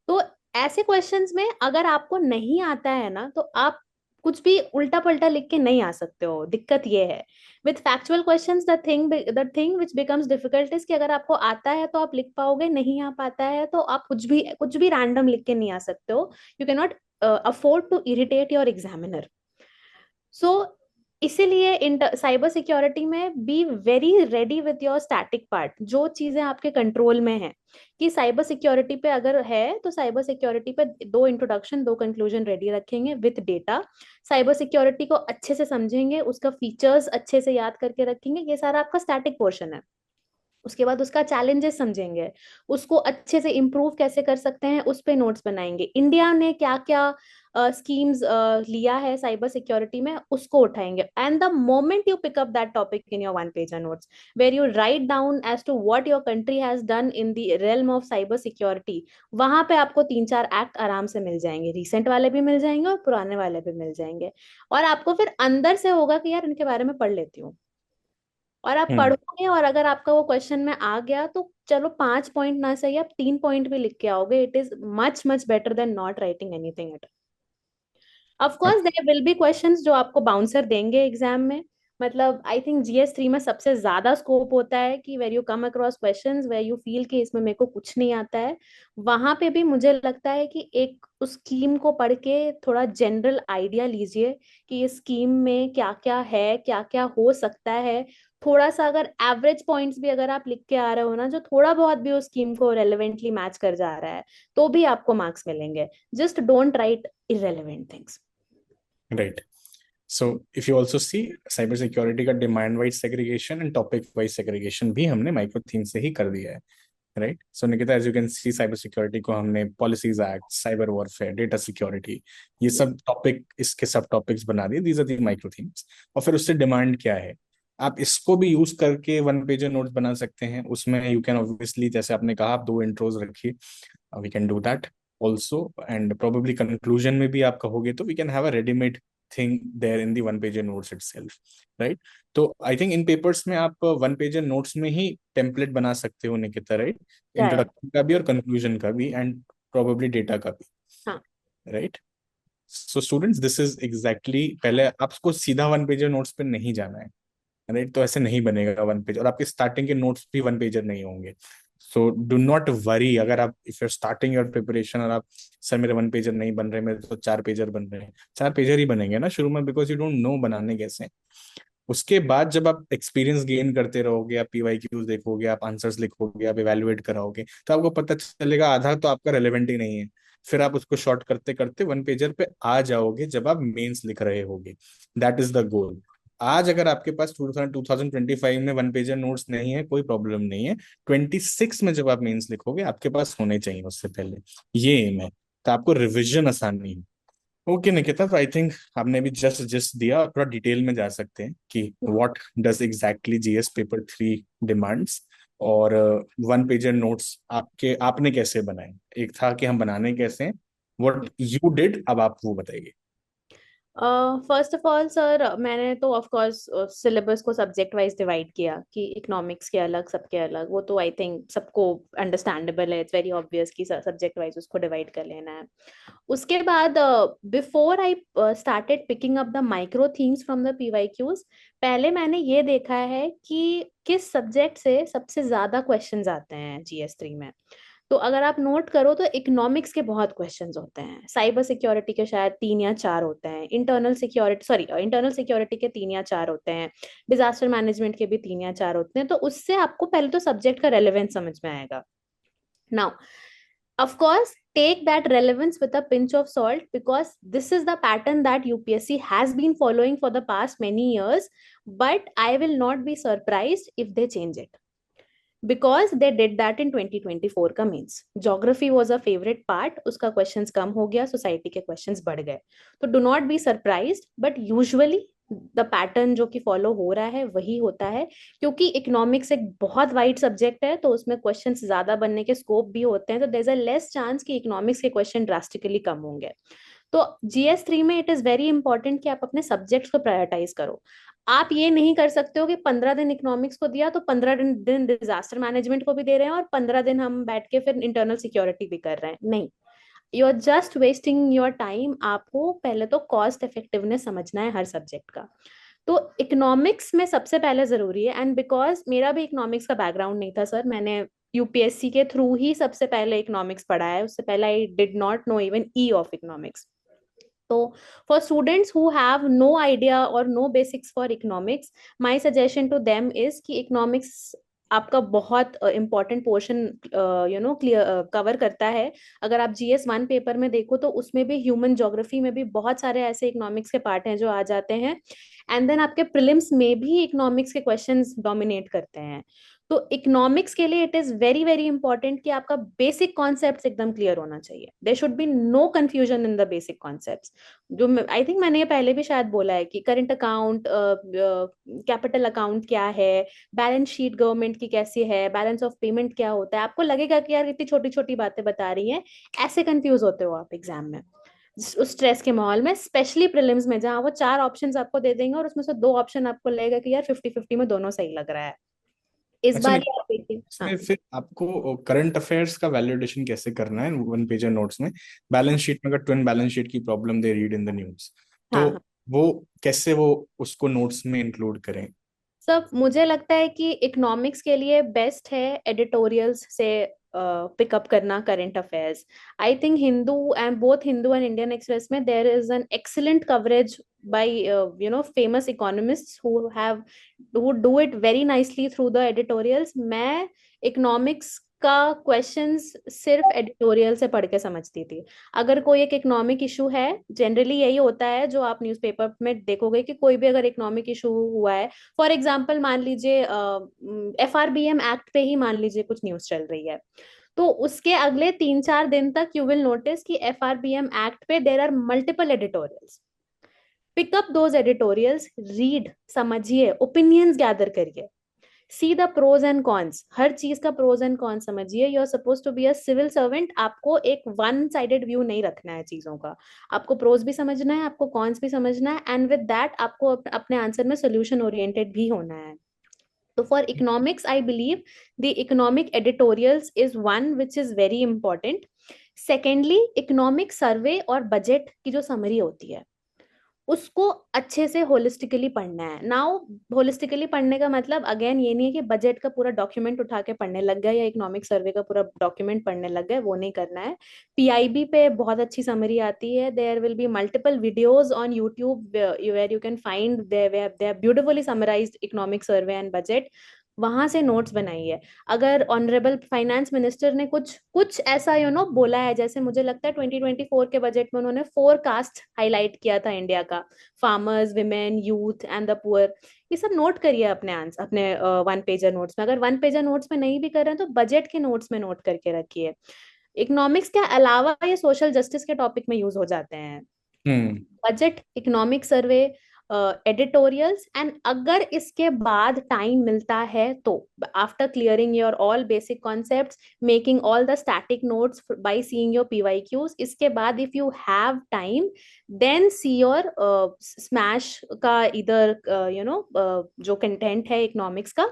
Speaker 1: तो ऐसे क्वेश्चंस में अगर आपको नहीं आता है ना तो आप कुछ भी उल्टा पलटा लिख के नहीं आ सकते हो, दिक्कत ये है। With factual questions the thing which becomes difficult is कि अगर आपको आता है तो आप लिख पाओगे, नहीं आ पाता है तो आप कुछ भी रैंडम लिख के नहीं आ सकते हो, you can not afford to irritate your examiner. So इसीलिए साइबर सिक्योरिटी में be very ready with your static part, जो चीजें आपके कंट्रोल में है कि साइबर सिक्योरिटी पे अगर है तो साइबर सिक्योरिटी पे 2 इंट्रोडक्शन 2 कंक्लूजन रेडी रखेंगे विथ डेटा, साइबर सिक्योरिटी को अच्छे से समझेंगे, उसका फीचर्स अच्छे से याद करके रखेंगे, ये सारा आपका स्टैटिक पोर्शन है। उसके बाद उसका चैलेंजेस समझेंगे, उसको अच्छे से इम्प्रूव कैसे कर सकते हैं उस पे नोट्स बनाएंगे, इंडिया ने क्या क्या स्कीम्स लिया है साइबर सिक्योरिटी में उसको उठाएंगे, and the moment you pick up that topic in your 1 page notes where you write down as to what your country has done in the realm of cyber security, वहां पे आपको 3-4 act आराम से मिल जाएंगे, recent वाले भी मिल जाएंगे और पुराने वाले भी मिल जाएंगे, और आपको फिर अंदर से होगा कि यार इनके बारे में पढ़ लेती हूँ, और आप पढ़ोगे और अगर आपका वो क्वेश्चन में आ गया तो चलो 5 पॉइंट ना सही आप 3 पॉइंट भी लिख के आओगे, it is much much better than not writing anything at. Of course there will be questions जो आपको बाउंसर देंगे एग्जाम में, मतलब आई थिंक GS3 में सबसे ज्यादा स्कोप होता है कि where you come across questions where you feel कि इसमें मेरे को कुछ नहीं आता है, वहां पे भी मुझे लगता है कि एक उस स्कीम को पढ़ के थोड़ा जनरल आइडिया लीजिए कि इस स्कीम में क्या क्या है, क्या क्या हो सकता है, थोड़ा सा अगर एवरेज पॉइंट्स भी अगर आप लिख के आ रहे हो ना जो थोड़ा बहुत भी उस स्कीम को रेलेवेंटली मैच कर जा रहा है तो भी आपको मार्क्स मिलेंगे, just don't write irrelevant things.
Speaker 2: Right. So if you also see cyber security का demand wise segregation and topic wise segregation भी हमने माइक्रो थीम से ही कर दिया है, right. So Nikita, as you can see cyber security को हमने policies act, cyber warfare, data security, ये सब टॉपिक इसके सब टॉपिक्स बना दिए, these are the micro themes. और फिर उससे डिमांड क्या है, आप इसको भी यूज करके 1 पेज नोट्स बना सकते हैं। उसमें यू कैन ऑब्वियसली, जैसे आपने कहा, आप 2 इंट्रोज रखिए, we can do that also, and probably conclusion में भी आप कहोगे तो we can have a readymade thing there in the 1 page notes itself, right. तो आई थिंक इन पेपर्स में आप 1 पेज नोट्स में ही टेम्पलेट बना सकते हो निकिता, राइट, इंट्रोडक्शन का भी और कंक्लूजन का भी एंड प्रोबेबली डेटा का भी,
Speaker 1: हाँ
Speaker 2: right. So students, this is exactly, पहले आपको सीधा 1 पेज नोट्स पे नहीं जाना है, राइट? तो ऐसे नहीं बनेगा वन पेज, और आपके स्टार्टिंग के नोट्स भी वन पेजर नहीं होंगे। सो डू नॉट वरी, अगर आप if you starting your preparation और आप, सर मेरे वन पेजर नहीं बन रहे, मेरे तो 4 पेजर बन रहे हैं, 4 पेजर ही बनेंगे ना शुरू में, बिकॉज यू डोंट नो बनाने कैसे। उसके बाद जब आप एक्सपीरियंस गेन करते रहोगे, आप पीवाईक्यूज देखोगे, आप आंसर्स लिखोगे, आप इवेलुएट कराओगे, तो आपको पता चलेगा आधा तो आपका रेलेवेंट ही नहीं है। फिर आप उसको शॉर्ट करते करते वन पेजर पे आ जाओगे जब आप मेंस लिख रहे होगे। That is the goal. आज अगर आपके पास 2025 में वन पेजर नोट्स नहीं है, कोई प्रॉब्लम नहीं है। 26 में जब आप मेंस लिखोगे आपके पास होने चाहिए उससे पहले, ये एम है। तो आपको रिविजन आसान नहीं है। ओके निकिता, तो आई थिंक आपने भी जस्ट दिया, थोड़ा डिटेल में जा सकते हैं कि what does exactly GS paper 3 demands, और वन पेजर नोट्स आपने कैसे बनाए। एक था कि हम बनाने कैसे हैं, व्हाट यू डिड, अब आप वो बताइए।
Speaker 1: फर्स्ट ऑफ ऑल सर, मैंने तो ऑफ कोर्स सिलेबस को सब्जेक्ट वाइज डिवाइड किया कि इकोनॉमिक्स के अलग, सबके अलग। वो तो आई थिंक सबको अंडरस्टैंडेबल है, इट्स वेरी ऑब्वियस कि सब्जेक्ट वाइज उसको डिवाइड कर लेना है। उसके बाद before I started picking up the micro themes from the PYQs, पहले मैंने ये देखा है कि किस सब्जेक्ट से सबसे ज्यादा क्वेश्चंस आते हैं जीएस 3 में। तो अगर आप नोट करो तो इकोनॉमिक्स के बहुत क्वेश्चंस होते हैं, साइबर सिक्योरिटी के शायद 3 या 4 होते हैं, इंटरनल सिक्योरिटी के 3 या 4 होते हैं, डिजास्टर मैनेजमेंट के भी 3 या 4 होते हैं। तो उससे आपको पहले तो सब्जेक्ट का रेलेवेंस समझ में आएगा। Now of course take that relevance with a pinch of salt, because this is the pattern that UPSC has been following for the past many years, but I will not be surprised if they change it, because they did that in 2024 का means geography was a favorite part, उसका questions कम हो गया, society के questions बढ़ गए। तो do not be surprised, but usually the pattern जो कि फॉलो हो रहा है वही होता है, क्योंकि इकोनॉमिक्स एक बहुत वाइड सब्जेक्ट है, तो उसमें क्वेश्चंस ज्यादा बनने के स्कोप भी होते हैं। तो there is a less chance कि इकोनॉमिक्स के क्वेश्चन ड्रास्टिकली कम होंगे। तो जीएस 3 में इट इज वेरी इंपॉर्टेंट कि आप अपने सब्जेक्ट्स को प्रायोरिटाइज करो। आप ये नहीं कर सकते हो कि 15 दिन इकोनॉमिक्स को दिया तो 15 दिन डिजास्टर मैनेजमेंट को भी दे रहे हैं और 15 दिन हम बैठ के फिर इंटरनल सिक्योरिटी भी कर रहे हैं। नहीं, you are just wasting your time. आपको पहले तो कॉस्ट इफेक्टिवनेस समझना है हर सब्जेक्ट का। तो इकोनॉमिक्स में सबसे पहले जरूरी है, एंड बिकॉज मेरा भी इकोनॉमिक्स का बैकग्राउंड नहीं था सर, मैंने यूपीएससी के थ्रू ही सबसे पहले इकोनॉमिक्स पढ़ा है, उससे पहले I did not know even E of economics. तो for students who have no idea और no basics for economics, my suggestion to them is कि इकोनॉमिक्स आपका बहुत इंपॉर्टेंट पोर्शन क्लियर कवर करता है। अगर आप GS 1 पेपर में देखो तो उसमें भी ह्यूमन ज्योग्राफी में भी बहुत सारे ऐसे इकोनॉमिक्स के पार्ट हैं जो आ जाते हैं, एंड देन आपके प्रीलिम्स में भी इकोनॉमिक्स के क्वेश्चंस डोमिनेट करते हैं। तो इकोनॉमिक्स के लिए it is very very important कि आपका बेसिक कॉन्सेप्ट्स एकदम क्लियर होना चाहिए। There should be no confusion in the basic concepts. जो आई थिंक मैंने ये पहले भी शायद बोला है कि करंट अकाउंट, कैपिटल अकाउंट क्या है, बैलेंस शीट गवर्नमेंट की कैसी है, बैलेंस ऑफ पेमेंट क्या होता है। आपको लगेगा कि यार इतनी छोटी छोटी बातें बता रही हैं, ऐसे कंफ्यूज होते हो आप एग्जाम में उस स्ट्रेस के माहौल में, स्पेशली प्रीलिम्स में जहां वो 4 ऑप्शंस आपको दे देंगे और उसमें से 2 ऑप्शन आपको लगेगा कि यार 50-50 में दोनों सही लग रहा है। इस
Speaker 2: अच्छा
Speaker 1: बार
Speaker 2: निकिता,
Speaker 1: ये आप देखिए। हाँ
Speaker 2: इसमें फिर आपको करंट अफेयर्स का वैलिडेशन कैसे करना है वन पेजर नोट्स में? बैलेंस शीट में अगर ट्विन बैलेंस शीट की problem they read in the news, तो
Speaker 1: हाँ
Speaker 2: वो कैसे वो उसको नोट्स में इंक्लूड करें?
Speaker 1: सब मुझे लगता है कि इकोनॉमिक्स के लिए बेस्ट है एडिटोरियल्स से पिकअप करना current affairs. I think Hindu and Indian express में there is an excellent coverage by famous economists who do it very nicely through the editorials। मैं इकोनॉमिक्स का क्वेश्चंस सिर्फ एडिटोरियल से पढ़ के समझती थी। अगर कोई एक इकोनॉमिक इशू है, जनरली यही होता है जो आप न्यूज़पेपर में देखोगे कि कोई भी अगर इकोनॉमिक इशू हुआ है, फॉर एग्जांपल मान लीजिए FRBM एक्ट पे ही मान लीजिए कुछ न्यूज चल रही है, तो उसके अगले 3-4 दिन तक यू विल नोटिस कि FRBM एक्ट पे there are multiple editorials. Pick up those editorials, read, समझिए, ओपिनियंस गैदर करिए, see the pros and cons, हर चीज का प्रोज एंड कॉन्स समझिए। You are suppose to be a civil servant, आपको एक वन साइडेड व्यू नहीं रखना है चीजों का, आपको प्रोज भी समझना है, आपको कॉन्स भी समझना है, एंड विद दैट आपको अपने आंसर में सोल्यूशन ओरिएंटेड भी होना है। तो for economics I believe the economic editorials is one which is very important. Secondly, economic survey और बजट की जो समरी होती है उसको अच्छे से होलिस्टिकली पढ़ना है। नाउ होलिस्टिकली पढ़ने का मतलब अगेन ये नहीं है कि बजट का पूरा डॉक्यूमेंट उठा के पढ़ने लग गए या इकोनॉमिक सर्वे का पूरा डॉक्यूमेंट पढ़ने लग गए, वो नहीं करना है। पीआईबी पे बहुत अच्छी समरी आती है, there will be multiple videos on YouTube where you can find they beautifully summarised economic survey and budget, वहां से नोट्स बनाइए। अगर ऑनरेबल फाइनेंस मिनिस्टर ने कुछ कुछ ऐसा बोला है, जैसे मुझे लगता है 2024 के बजट में उन्होंने 4 कास्ट हाईलाइट किया था इंडिया का, farmers, women, youth and the poor, ये सब नोट करिए अपने आंसर, अपने 1 पेजर नोट्स में। अगर 1 पेजर नोट्स में नहीं भी कर रहे हैं तो बजट के नोट्स में नोट करके रखिए। इकोनॉमिक्स के अलावा ये सोशल जस्टिस के टॉपिक में यूज हो जाते हैं, budget, economic survey, editorials. And अगर इसके बाद टाइम मिलता है तो after clearing your all basic concepts, making all the static notes by seeing your PYQs, इसके बाद if you have time then see your smash का इधर जो कंटेंट है इकोनॉमिक्स का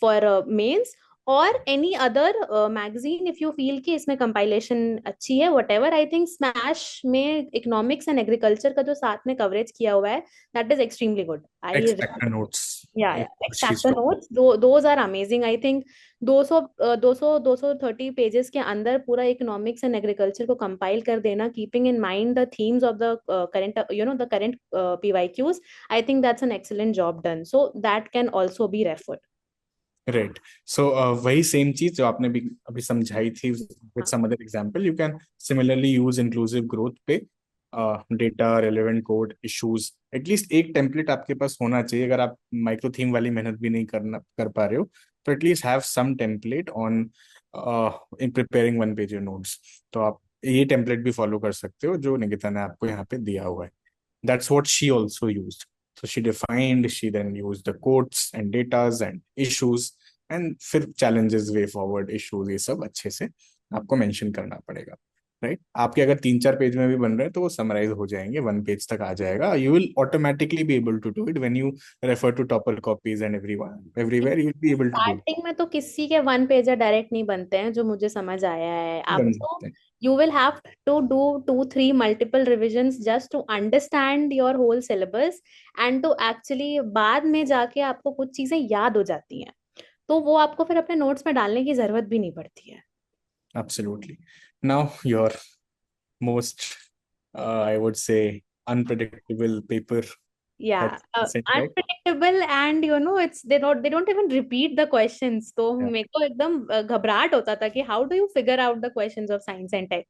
Speaker 1: फॉर मेंस, और any other magazine if you feel कि इसमें कंपाइलेशन अच्छी है, whatever. I think smash में इकोनॉमिक्स एंड एग्रीकल्चर का जो साथ में कवरेज किया हुआ है, that is extremely good. I
Speaker 2: X factor notes.
Speaker 1: yeah
Speaker 2: She's
Speaker 1: extractor notes, those are amazing. I think 230 pages के अंदर पूरा इकोनॉमिक्स एंड एग्रीकल्चर को कंपाइल कर देना, keeping in mind the themes of the current PYQs, I think that's an excellent job done, so that can also be referred.
Speaker 2: Right. सो वही same चीज जो आपने भी अभी समझाई थी with some other example, you can similarly use inclusive growth पे data, relevant code, issues. At least एक टेम्पलेट आपके पास होना चाहिए। अगर आप माइक्रो थीम वाली मेहनत भी नहीं कर पा रहे हो तो at least have some template on in preparing 1 pager notes. तो आप ये टेम्पलेट भी फॉलो कर सकते हो जो निकिता ने आपको यहाँ पे दिया हुआ है। That's what she also used. So she defined, she then used the quotes and datas and issues, and फिर challenges, way forward issues, ये सब अच्छे से आपको मेंशन करना पड़ेगा, राइट। आपके अगर 3-4 पेज में भी बन रहे हैं तो वो समराइज हो जाएंगे, 1 पेज तक आ जाएगा। You will automatically be able to do it when you refer to topper copies and everywhere you will be able to do.
Speaker 1: Starting में तो किसी के 1 पेजर डायरेक्ट नहीं बनते हैं, जो मुझे समझ आया है।
Speaker 2: बन
Speaker 1: आपको
Speaker 2: सकते हैं।
Speaker 1: you will have to do 2-3 multiple revisions just to understand your whole syllabus, and to actually बाद में जाके आपको कुछ चीजें याद हो जाती हैं, तो वो आपको फिर अपने नोट्स में डालने की जरूरत भी नहीं पड़ती है।
Speaker 2: Absolutely. Now your most I would say unpredictable paper.
Speaker 1: Yeah,
Speaker 2: That's right.
Speaker 1: unpredictable, and it's they don't even repeat the questions, तो
Speaker 2: Yeah.
Speaker 1: मेरे को एकदम घबराहट होता था कि how do you figure out the questions of science and tech।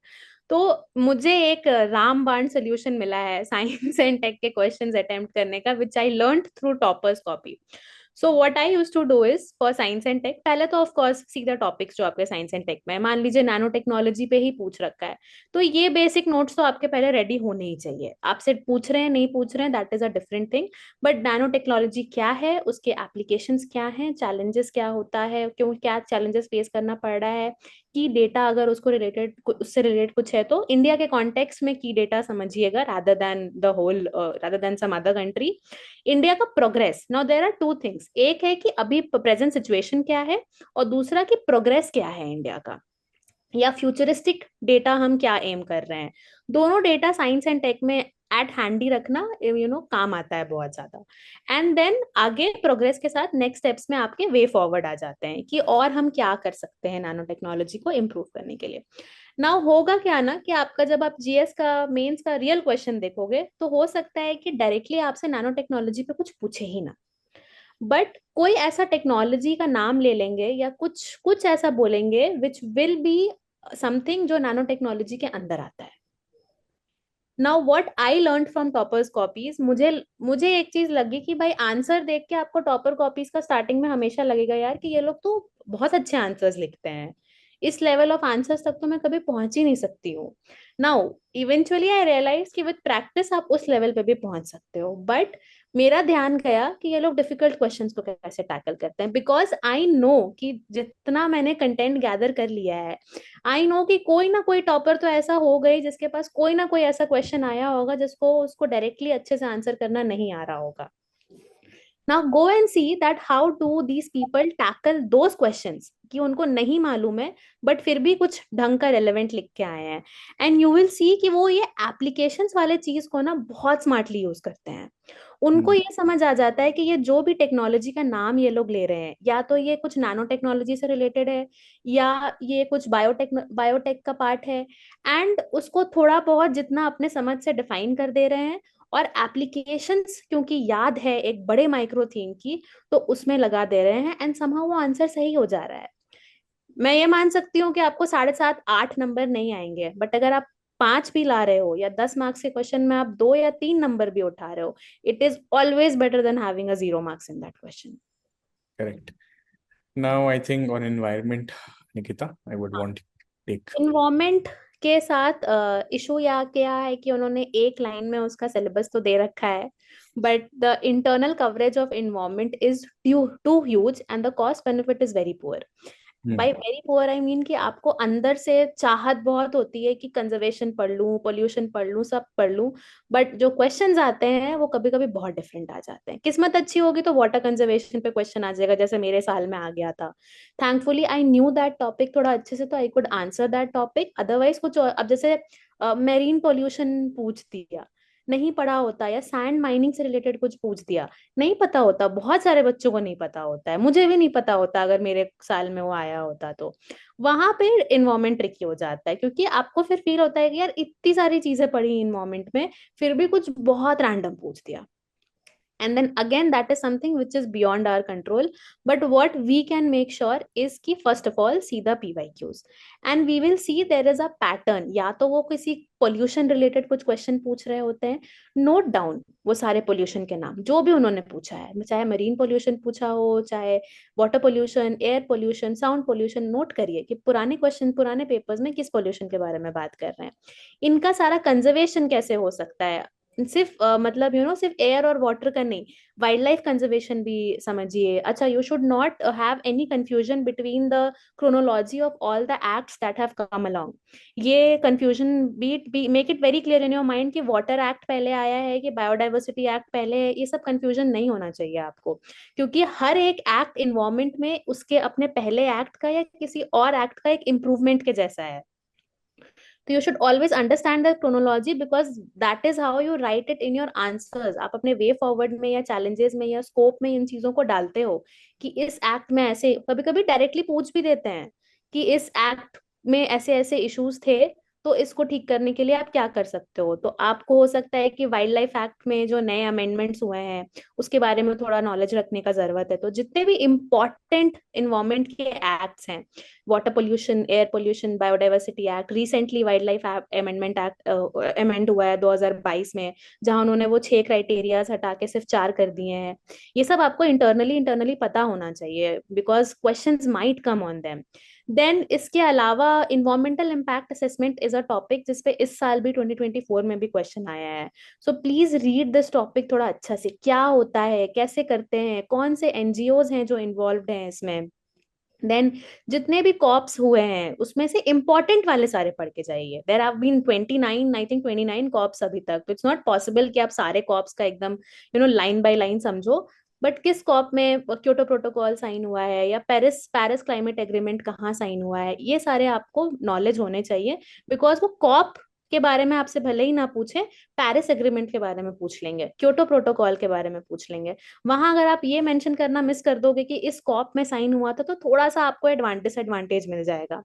Speaker 1: तो मुझे एक रामबाण सोल्यूशन मिला है साइंस एंड टेक के क्वेश्चंस अटेम्प्ट करने का, which I learned through toppers copy. So what I used to do is for science and tech, पहले तो ऑफ कोर्स सीधा टॉपिक्स जो आपके साइंस एंड टेक में है, मान लीजिए नैनो टेक्नोलॉजी पे ही पूछ रखा है, तो ये बेसिक नोट्स तो आपके पहले रेडी होने ही चाहिए। आपसे पूछ रहे हैं नहीं पूछ रहे हैं, that is a different thing, but nano technology क्या है, उसके एप्लीकेशंस क्या हैं, चैलेंजेस क्या होता है, क्यों क्या चैलेंजेस फेस करना पड़ रहा है, की डेटा अगर उससे रिलेटेड कुछ है तो इंडिया के कॉन्टेक्स्ट में की डेटा समझिएगा, rather than some other country. India का progress, now there are 2 things, एक है कि अभी प्रेजेंट सिचुएशन क्या है, और दूसरा कि प्रोग्रेस क्या है इंडिया का, या फ्यूचरिस्टिक डेटा हम क्या एम कर रहे हैं। दोनों डेटा साइंस एंड टेक में एट हैंडी रखना काम आता है बहुत ज्यादा। एंड देन आगे प्रोग्रेस के साथ नेक्स्ट स्टेप्स में आपके वे फॉरवर्ड आ जाते हैं कि और हम क्या कर सकते हैं नैनो टेक्नोलॉजी को इम्प्रूव करने के लिए। नाउ होगा क्या ना कि आपका जब आप जीएस का मेंस का रियल क्वेश्चन देखोगे तो हो सकता है कि डायरेक्टली आपसे नैनो टेक्नोलॉजी पे कुछ पूछे ही ना, बट कोई ऐसा टेक्नोलॉजी का नाम ले लेंगे या कुछ कुछ ऐसा बोलेंगे विच विल बी समथिंग जो नैनो टेक्नोलॉजी के अंदर आता है। Now what I learn from toppers copies, मुझे एक चीज लगी कि भाई आंसर देख के आपको टॉपर कॉपीज का स्टार्टिंग में हमेशा लगेगा यार कि ये लोग तो बहुत अच्छे आंसर्स लिखते हैं, इस लेवल ऑफ आंसर्स तक तो मैं कभी पहुंच ही नहीं सकती हूँ। नाउ इवेंचुअली आई रियलाइज कि विद प्रैक्टिस आप उस लेवल पे भी पहुंच सकते हो, बट मेरा ध्यान गया कि ये लोग डिफिकल्ट क्वेश्चंस को कैसे टैकल करते हैं, बिकॉज आई नो कि जितना मैंने कंटेंट गैदर कर लिया है, आई नो कि कोई ना कोई टॉपर तो ऐसा हो गई जिसके पास कोई ना कोई ऐसा क्वेश्चन आया होगा जिसको उसको डायरेक्टली अच्छे से आंसर करना नहीं आ रहा होगा। Now go and see that how do these people tackle those questions कि उनको नहीं मालूम है बट फिर भी कुछ ढंग का रेलेवेंट लिख के आए हैं। एंड यू विल सी कि वो ये एप्लीकेशंस वाले चीज को ना बहुत स्मार्टली यूज करते हैं। उनको ये समझ आ जाता है कि ये जो भी टेक्नोलॉजी का नाम ये लोग ले रहे हैं, या तो ये कुछ नैनो टेक्नोलॉजी से रिलेटेड है, या ये कुछ बायोटेक का पार्ट है। एंड उसको थोड़ा बहुत जितना अपने समझ से डिफाइन कर दे रहे हैं, और एप्लीकेशंस क्योंकि याद है एक बड़े माइक्रो थीम की, तो उसमें लगा दे रहे हैं, एंड समहाउ वो आंसर सही हो जा रहा है। मैं ये मान सकती हूँ कि आपको 7.5-8 नंबर नहीं आएंगे, बट अगर आप 5 भी ला रहे हो, या 10 मार्क्स के क्वेश्चन में आप 2 या 3 नंबर भी उठा रहे हो, it is always better than having a 0 marks in that question.
Speaker 2: Correct. Now I think on environment, Nikita, I would want to take.
Speaker 1: Environment के साथ इशू या क्या है कि उन्होंने एक लाइन में उसका सिलेबस तो दे रखा है, but the internal coverage of environment is too huge and the cost benefit is very poor. By very poor I mean कि आपको अंदर से चाहत बहुत होती है कि कंजर्वेशन पढ़ लूं, पोल्यूशन पढ़ लूं, सब पढ़ लूं, बट जो क्वेश्चंस आते हैं वो कभी कभी बहुत डिफरेंट आ जाते हैं। किस्मत अच्छी होगी तो वाटर कंजर्वेशन पे क्वेश्चन आ जाएगा, जैसे मेरे साल में आ गया था। Thankfully I knew that topic थोड़ा अच्छे से, तो I could answer that topic. Otherwise कुछ अब जैसे मेरीन पोल्यूशन पूछ दिया, नहीं पढ़ा होता, या सैंड माइनिंग से रिलेटेड कुछ पूछ दिया, नहीं पता होता। बहुत सारे बच्चों को नहीं पता होता है, मुझे भी नहीं पता होता अगर मेरे साल में वो आया होता तो। वहां पे इन्वायरमेंट ट्रिकी हो जाता है, क्योंकि आपको फिर फील होता है कि यार इतनी सारी चीजें पढ़ी इन्वायरमेंट में, फिर भी कुछ बहुत रैंडम पूछ दिया। And then again that is something which is beyond our control, but what we can make sure is कि first of all see the PYQs, and we will see there is a pattern। या तो वो किसी pollution related कुछ question पूछ रहे होते हैं, note down वो सारे pollution के नाम जो भी उन्होंने पूछा है, चाहे marine pollution पूछा हो, चाहे water pollution, air pollution, sound pollution, note करिए कि पुराने question पुराने papers में किस pollution के बारे में बात कर रहे हैं। इनका सारा conservation कैसे हो सकता है, सिर्फ मतलब सिर्फ एयर और वाटर का नहीं, वाइल्ड लाइफ कंजर्वेशन भी समझिए। अच्छा, you should not have any confusion between the chronology of all the acts that have come along. ये confusion be make it very clear in your mind कि water act पहले आया है कि biodiversity act पहले है। ये सब कंफ्यूजन नहीं होना चाहिए आपको, क्योंकि हर एक एक्ट इन्वायरमेंट में उसके अपने पहले एक्ट का या किसी और एक्ट का एक इम्प्रूवमेंट के जैसा है। तो you should always understand the chronology, because that is how you right it in your answers. आप अपने वे फॉरवर्ड में या चैलेंजेस में या स्कोप में इन चीजों को डालते हो कि इस एक्ट में ऐसे, कभी कभी डायरेक्टली पूछ भी देते हैं कि इस एक्ट में ऐसे ऐसे इश्यूज थे, तो इसको ठीक करने के लिए आप क्या कर सकते हो। तो आपको हो सकता है कि वाइल्ड लाइफ एक्ट में जो नए अमेंडमेंट्स हुए हैं उसके बारे में थोड़ा नॉलेज रखने का जरूरत है। तो जितने भी इम्पोर्टेंट इन्वायरमेंट के एक्ट्स हैं, water pollution, air pollution, biodiversity act, recently wild life amendment act amend हुआ है 2022 में, जहां उन्होंने वो 6 क्राइटेरियाज हटा के सिर्फ 4 कर दिए हैं। ये सब आपको इंटरनली पता होना चाहिए, because questions might come on them. Then इसके अलावा environmental impact assessment is a topic जिसपे इस साल भी 2024 में भी क्वेश्चन आया है। So please read this topic थोड़ा अच्छा से, क्या होता है, कैसे करते हैं, कौन से एनजीओज हैं जो इन्वॉल्व हैं इसमें। देन जितने भी कॉप्स हुए हैं उसमें से इंपॉर्टेंट वाले सारे पढ़ के जाइए। There have been 29 I think 29 COPs अभी तक, तो इट्स नॉट पॉसिबल कि आप सारे कॉप्स का एकदम लाइन बाय लाइन समझो। बट किस कॉप में क्योटो प्रोटोकॉल साइन हुआ है, या पेरिस पेरिस क्लाइमेट एग्रीमेंट कहाँ साइन हुआ है, ये सारे आपको नॉलेज होने चाहिए। बिकॉज वो कॉप के बारे में आपसे भले ही ना पूछे, पेरिस एग्रीमेंट के बारे में पूछ लेंगे, क्योटो प्रोटोकॉल के बारे में पूछ लेंगे। वहां अगर आप ये मेंशन करना मिस कर दोगे कि इस कॉप में साइन हुआ था, तो थोड़ा सा आपको एडवांटेज मिल जाएगा।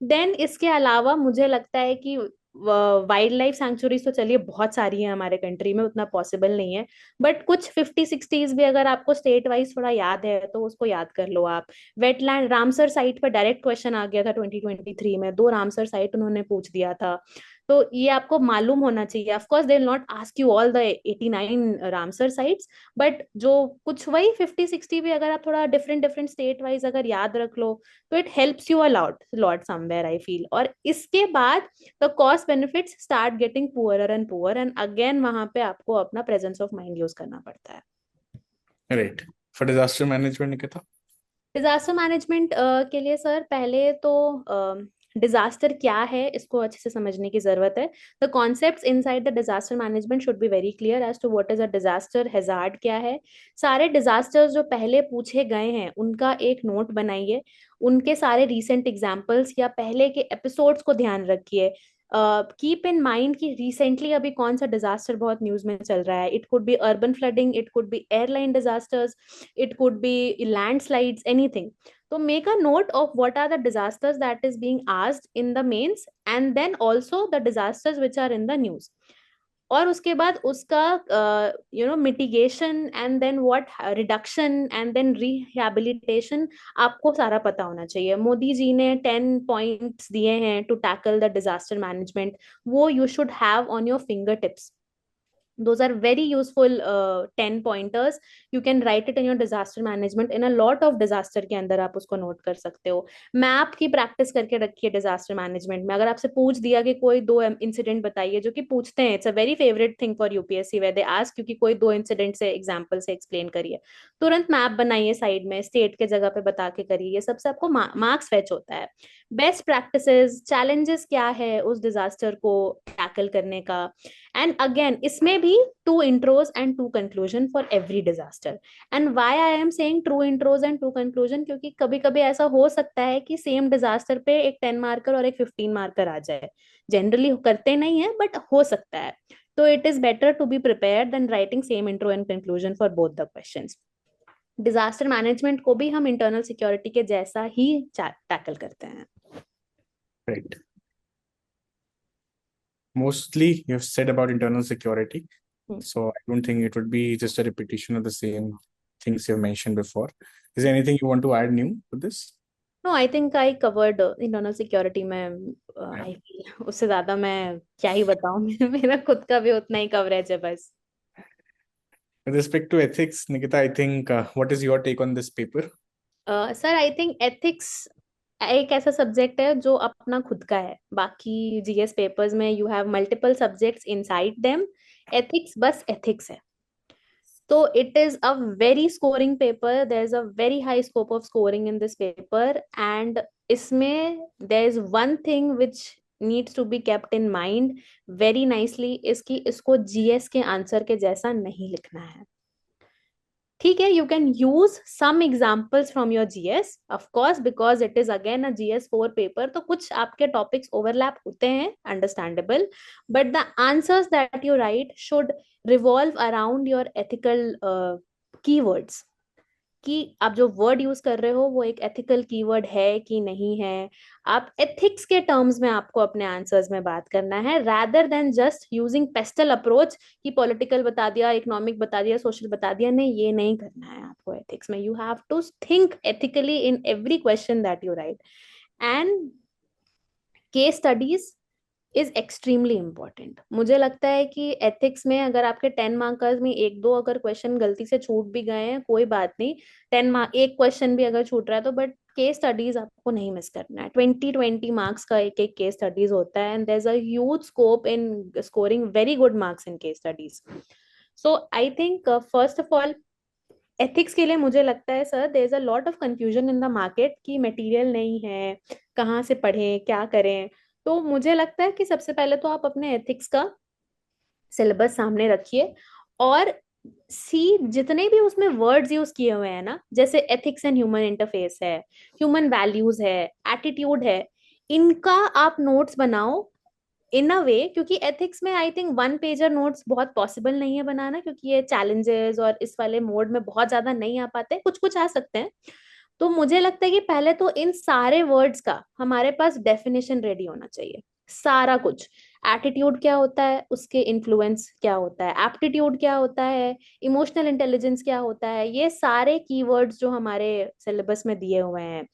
Speaker 1: देन इसके अलावा मुझे लगता है कि वाइल्ड लाइफ सैंक्चुरीज तो चलिए बहुत सारी है हमारे कंट्री में, उतना पॉसिबल नहीं है, बट कुछ 50-60 भी अगर आपको स्टेट वाइज थोड़ा याद है तो उसको याद कर लो आप। वेटलैंड, रामसर साइट पर डायरेक्ट क्वेश्चन आ गया था 2023 में, 2 रामसर साइट उन्होंने पूछ दिया था। तो ये आपको मालूम होना चाहिए। Of course they will not ask you all the 89 Ramsar sites, but जो कुछ वही 50-60 भी अगर आप थोड़ा डिफरेंट डिफरेंट स्टेट वाइज अगर याद रख लो, तो it helps you a lot somewhere I feel. और इसके बाद the cost benefits start getting poorer and poor, and again वहां पे आपको अपना प्रेजेंस ऑफ माइंड यूज करना पड़ता है।
Speaker 2: Right. For disaster management, Nikita?
Speaker 1: Disaster management के लिए सर पहले तो डिजास्टर क्या है इसको अच्छे से समझने की जरूरत है. The concepts inside the disaster management should be very clear as to what is a disaster, hazard क्या है. सारे डिजास्टर्स जो पहले पूछे गए हैं उनका एक नोट बनाइए, उनके सारे रीसेंट एग्जांपल्स या पहले के एपिसोड्स को ध्यान रखिए. कीप इन माइंड कि रिसेंटली अभी कौन सा डिजास्टर बहुत न्यूज में चल रहा है. It could be urban flooding, it could be airline disasters, it could be landslides, anything. So make a note of what are the disasters that is being asked in the mains, and then also the disasters which are in the news. और उसके बाद उसका mitigation and then what reduction and then rehabilitation आपको सारा पता होना चाहिए. मोदी जी ने 10 पॉइंट्स दिए हैं to tackle the disaster management. वो you should have on your finger tips. Those are very useful 10 pointers. You can write it in your disaster management. In a lot of disaster के अंदर आप उसको note कर सकते हो. Map की practice करके रखिए डिजास्टर मैनेजमेंट में. अगर आपसे पूछ दिया कि कोई 2 इंसिडेंट बताइए, जो कि पूछते हैं, it's a very favourite thing for UPSC where they ask, क्योंकि कोई 2 इंसिडेंट से एग्जांपल से एक्सप्लेन करिए. तुरंत मैप बनाइए साइड में, स्टेट के जगह पे बता के करिए. ये सबसे आपको मार्क्स फेच होता है. बेस्ट प्रैक्टिसेस, चैलेंजेस क्या है उस डिजास्टर को टैकल करने का. एंड अगेन इसमें भी 2 intros and 2 conclusion for every disaster. And why I am saying 2 intros and 2 conclusion, क्योंकि कभी कभी ऐसा हो सकता है कि सेम डिजास्टर पे एक 10 मार्कर और एक 15 मार्कर आ जाए. जनरली करते नहीं है बट हो सकता है. तो it is better to be prepared than writing same intro and conclusion for both the questions. Disaster management को भी हम इंटरनल सिक्योरिटी के जैसा ही टैकल करते हैं.
Speaker 2: Right. Mostly you've said about internal security. So I don't think it would be just a repetition of the same things you've mentioned before. Is there anything you want to add new to this?
Speaker 1: No, I think I covered internal security में. I feel उससे ज्यादा मैं क्या ही बताऊं. मेरा खुद का भी उतना ही कवरेज है बस.
Speaker 2: With respect to ethics, Nikita, I think what is your take on this paper?
Speaker 1: Sir I think ethics एक ऐसा सब्जेक्ट है जो अपना खुद का है. बाकी जीएस पेपर्स में you have multiple subjects inside them. Ethics बस एथिक्स है. तो it is a very scoring paper. There is a very high scope of scoring in this paper. And इसमें there is one thing which needs to be kept in mind very nicely, इसकी इसको GS के answer के जैसा नहीं लिखना है. ठीक है, you can use some examples from your GS of course, because it is again a GS 4 paper. तो कुछ आपके टॉपिक्स ओवरलैप होते हैं, understandable, but the answers that you write should revolve around your ethical keywords. कि आप जो word use कर रहे हो वो एक एथिकल कीवर्ड है कि नहीं है. आप एथिक्स के टर्म्स में आपको अपने आंसर्स में बात करना है, rather than just using pestle approach कि पॉलिटिकल बता दिया, इकोनॉमिक बता दिया, सोशल बता दिया. नहीं, ये नहीं करना है आपको एथिक्स में. You have to think ethically in every question that you write. And case studies is extremely important. मुझे लगता है कि एथिक्स में अगर आपके 10 मार्कर्स में 1-2 अगर क्वेश्चन गलती से छूट भी गए हैं, कोई बात नहीं. 10 मार्क एक क्वेश्चन भी अगर छूट रहा है तो बट केस स्टडीज आपको नहीं मिस करना है. 20 मार्क्स का एक एक केस स्टडीज होता है. And there is a huge scope in scoring very good marks in case studies. So I think first of all ethics के लिए मुझे लगता है sir there is a lot of confusion in the market कि material नहीं है, कहाँ से पढ़ें, क्या करें. तो मुझे लगता है कि सबसे पहले तो आप अपने एथिक्स का सिलेबस सामने रखिए और सी जितने भी उसमें वर्ड्स यूज किए हुए हैं ना, जैसे एथिक्स एंड ह्यूमन इंटरफेस है, ह्यूमन वैल्यूज है, एटीट्यूड है, इनका आप नोट्स बनाओ इन अ वे. क्योंकि एथिक्स में आई थिंक 1 पेजर नोट्स बहुत पॉसिबल नहीं है बनाना, क्योंकि ये चैलेंजेस और इस वाले मोड में बहुत ज्यादा नहीं आ पाते. कुछ कुछ आ सकते हैं. तो मुझे लगता है कि पहले तो इन सारे वर्ड्स का हमारे पास डेफिनेशन रेडी होना चाहिए. सारा कुछ, एटीट्यूड क्या होता है, उसके इन्फ्लुएंस क्या होता है, एप्टीट्यूड क्या होता है, इमोशनल इंटेलिजेंस क्या होता है, ये सारे कीवर्ड्स जो हमारे सिलेबस में दिए हुए हैं.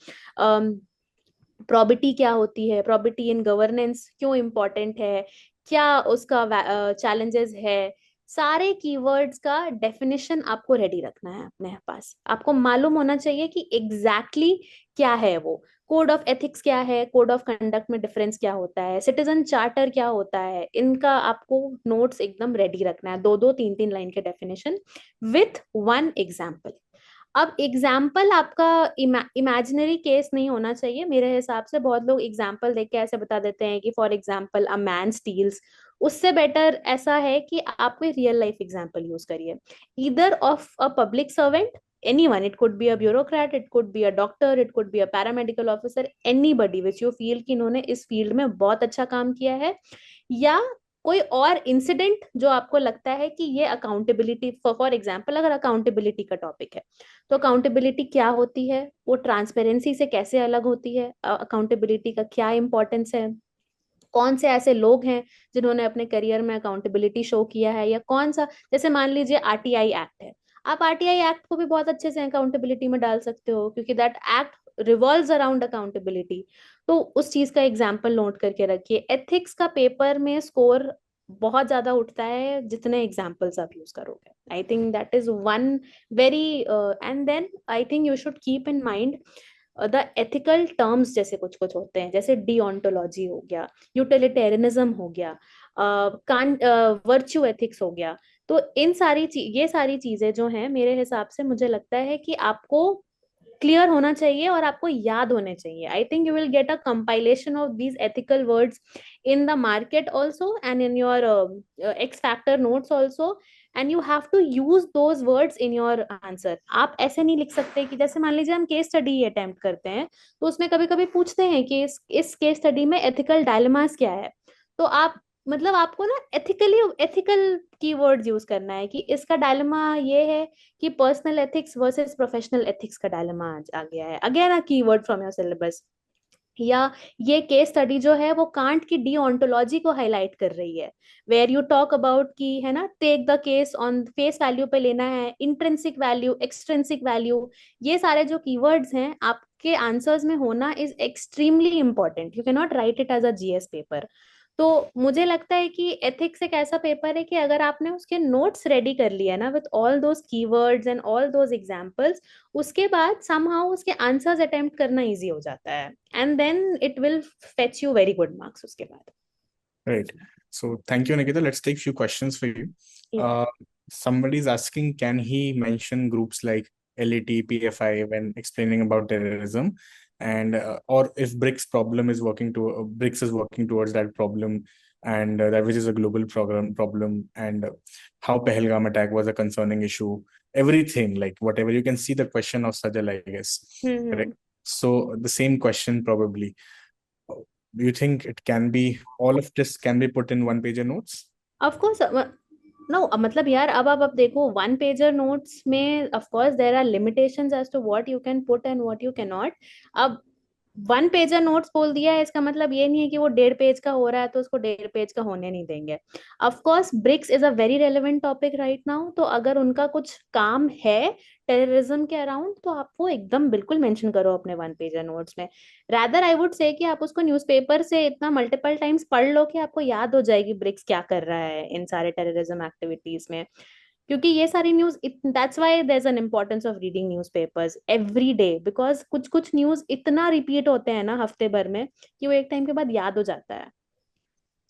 Speaker 1: प्रॉबिटी क्या होती है, प्रॉबिटी इन गवर्नेंस क्यों इम्पोर्टेंट है, क्या उसका चैलेंजेस है, सारे कीवर्ड्स का डेफिनेशन आपको रेडी रखना है अपने पास. आपको मालूम होना चाहिए कि एग्जैक्टली क्या है वो. कोड ऑफ एथिक्स क्या है, कोड ऑफ कंडक्ट में डिफरेंस क्या होता है, सिटीजन चार्टर क्या होता है, इनका आपको नोट्स एकदम रेडी रखना है. 2-2, 3-3 लाइन के डेफिनेशन विथ 1 एग्जाम्पल. अब एग्जाम्पल आपका इमेजिनरी केस नहीं होना चाहिए मेरे हिसाब से। बहुत लोग एग्जाम्पल देख के ऐसे बता देते हैं कि for example a man steals. उससे बेटर ऐसा है कि आप कोई रियल लाइफ एग्जाम्पल यूज करिए, either of a public servant, anyone. It could be a bureaucrat, it could be a doctor, it could be a paramedical officer, anybody which you feel कि इन्होंने इस field में बहुत अच्छा काम किया है, या कोई और इंसिडेंट जो आपको लगता है कि ये अकाउंटेबिलिटी, फॉर एग्जाम्पल अगर अकाउंटेबिलिटी का टॉपिक है तो अकाउंटेबिलिटी क्या होती है, वो ट्रांसपेरेंसी से कैसे अलग होती है, अकाउंटेबिलिटी का क्या इंपॉर्टेंस है, कौन से ऐसे लोग हैं जिन्होंने अपने करियर में अकाउंटेबिलिटी शो किया है, या कौन सा, जैसे मान लीजिए आरटीआई एक्ट है, आप आरटीआई एक्ट को भी बहुत अच्छे से अकाउंटेबिलिटी में डाल सकते हो क्योंकि that act revolves around accountability. तो उस चीज का एग्जाम्पल नोट करके रखिए। एथिक्स का पेपर में स्कोर बहुत ज्यादा उठता है जितने एग्जाम्पल्स आप यूज करोगे। I think that is one very, and then I think you should keep in mind the ethical terms, जैसे कुछ कुछ होते हैं, जैसे डिओन्टोलॉजी हो गया, यूटिलिटेरियनिज्म हो गया, वर्च्यू एथिक्स हो गया। तो इन सारी ये सारी चीजें जो हैं मेरे हिसाब से मुझे लगता है कि आपको क्लियर होना चाहिए और आपको याद होने चाहिए। I think you will get a compilation of these ethical words in the market also and in your X factor notes also, and you have to use those words in your answer. आप ऐसे नहीं लिख सकते कि जैसे मान लीजिए हम केस स्टडी अटेम्प्ट करते हैं तो उसमें कभी कभी पूछते हैं कि इस केस स्टडी में एथिकल डायलेमास क्या है, तो आप मतलब आपको ना एथिकल कीवर्ड्स यूज करना है कि इसका डायलेमा ये है कि personal ethics versus professional ethics का डायलेमा आ गया है, again a keyword from your syllabus. या ये केस स्टडी जो है वो कांट की डीओंटोलॉजी को हाईलाइट कर रही है, वेयर यू टॉक अबाउट कि है ना, take the case on face value पे लेना है, इंट्रिंसिक वैल्यू, एक्सट्रिंसिक वैल्यू, ये सारे जो कीवर्ड्स हैं आपके आंसर्स में होना is extremely important. You can not write it as a GS paper. तो मुझे लगता है कि एथिक्स एक ऐसा पेपर है कि अगर आपने उसके नोट्स रेडी कर लिया ना with all those keywords and all those examples, उसके बाद समहाउ उसके आंसर्स अटेम्प्ट करना इजी हो जाता है, and then it will fetch you very good marks उसके बाद।
Speaker 2: Right. So thank you, Nikita. Let's take few questions for you.
Speaker 1: Yeah.
Speaker 2: Somebody is asking, can he mention groups like LET, PFI when explaining about terrorism, and or if BRICS is working towards that problem, and that which is a global problem, and how Pahalgam attack was a concerning issue. Everything, like whatever, you can see the question of Sajal, I guess. Correct. So the same question probably. Do you think it can be, all of this can be put in one pager notes?
Speaker 1: Of course no, मतलब यार अब देखो, one pager notes में of course there are limitations as to what you can put and what you can not. अब one pager notes बोल दिया है इसका मतलब ये नहीं है कि वो 1.5 पेज का हो रहा है तो उसको 1.5 पेज का होने नहीं देंगे। Of course BRICS is a very relevant topic right now, तो अगर उनका कुछ काम है टेररिज्म के अराउंड तो आप वो एकदम बिल्कुल मेंशन करो अपने वन पेजर नोट्स में। रादर आई वुड से कि आप उसको न्यूज़पेपर से इतना मल्टीपल टाइम्स पढ़ लो कि आपको याद हो जाएगी ब्रिक्स क्या कर रहा है इन सारे टेररिज्म एक्टिविटीज में। क्योंकि ये सारी news, that's why there is an importance of reading newspapers every day, because कुछ कुछ न्यूज इतना रिपीट होते हैं ना हफ्ते भर में कि वो एक टाइम के बाद याद हो जाता है।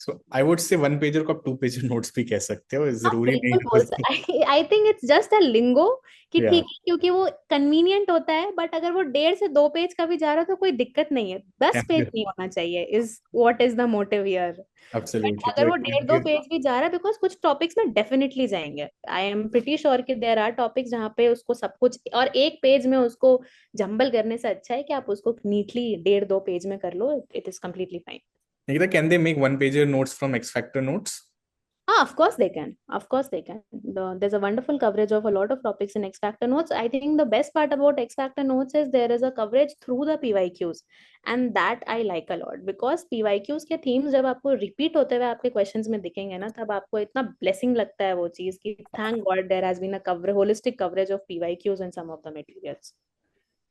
Speaker 2: So I would say one pager को आप 2 pager notes भी कह सकते हो, जरूरी नहीं है।
Speaker 1: I think it's just a lingo कि
Speaker 2: Yeah.
Speaker 1: ठीक है क्योंकि वो कन्वीनियंट होता है, बट अगर वो 1.5 से 2 पेज का भी जा रहा है तो कोई दिक्कत नहीं है, 10 पेज नहीं होना चाहिए, is what is the motive here.
Speaker 2: Absolutely.
Speaker 1: अगर वो 1.5-2 पेज भी जा रहा है, बिकॉज कुछ टॉपिक्स में डेफिनेटली जाएंगे, आई एम प्रिटी श्योर कि देयर आर टॉपिक्स जहाँ पे उसको सब कुछ और एक पेज में उसको जंबल करने से अच्छा है कि आप उसको नीटली 1.5-2 पेज में कर लो, it is completely fine.
Speaker 2: Nikita, can they make one pager notes from X Factor notes?
Speaker 1: Of course they can. Of course they can. There's a wonderful coverage of a lot of topics in X Factor notes. I think the best part about X Factor notes is there is a coverage through the PYQs, and that I like a lot because PYQs के themes जब आपको repeat होते हुए आपके questions में दिखेंगे ना, तब आपको इतना blessing लगता है वो चीज कि thank God there has been a holistic coverage of PYQs in some of the materials.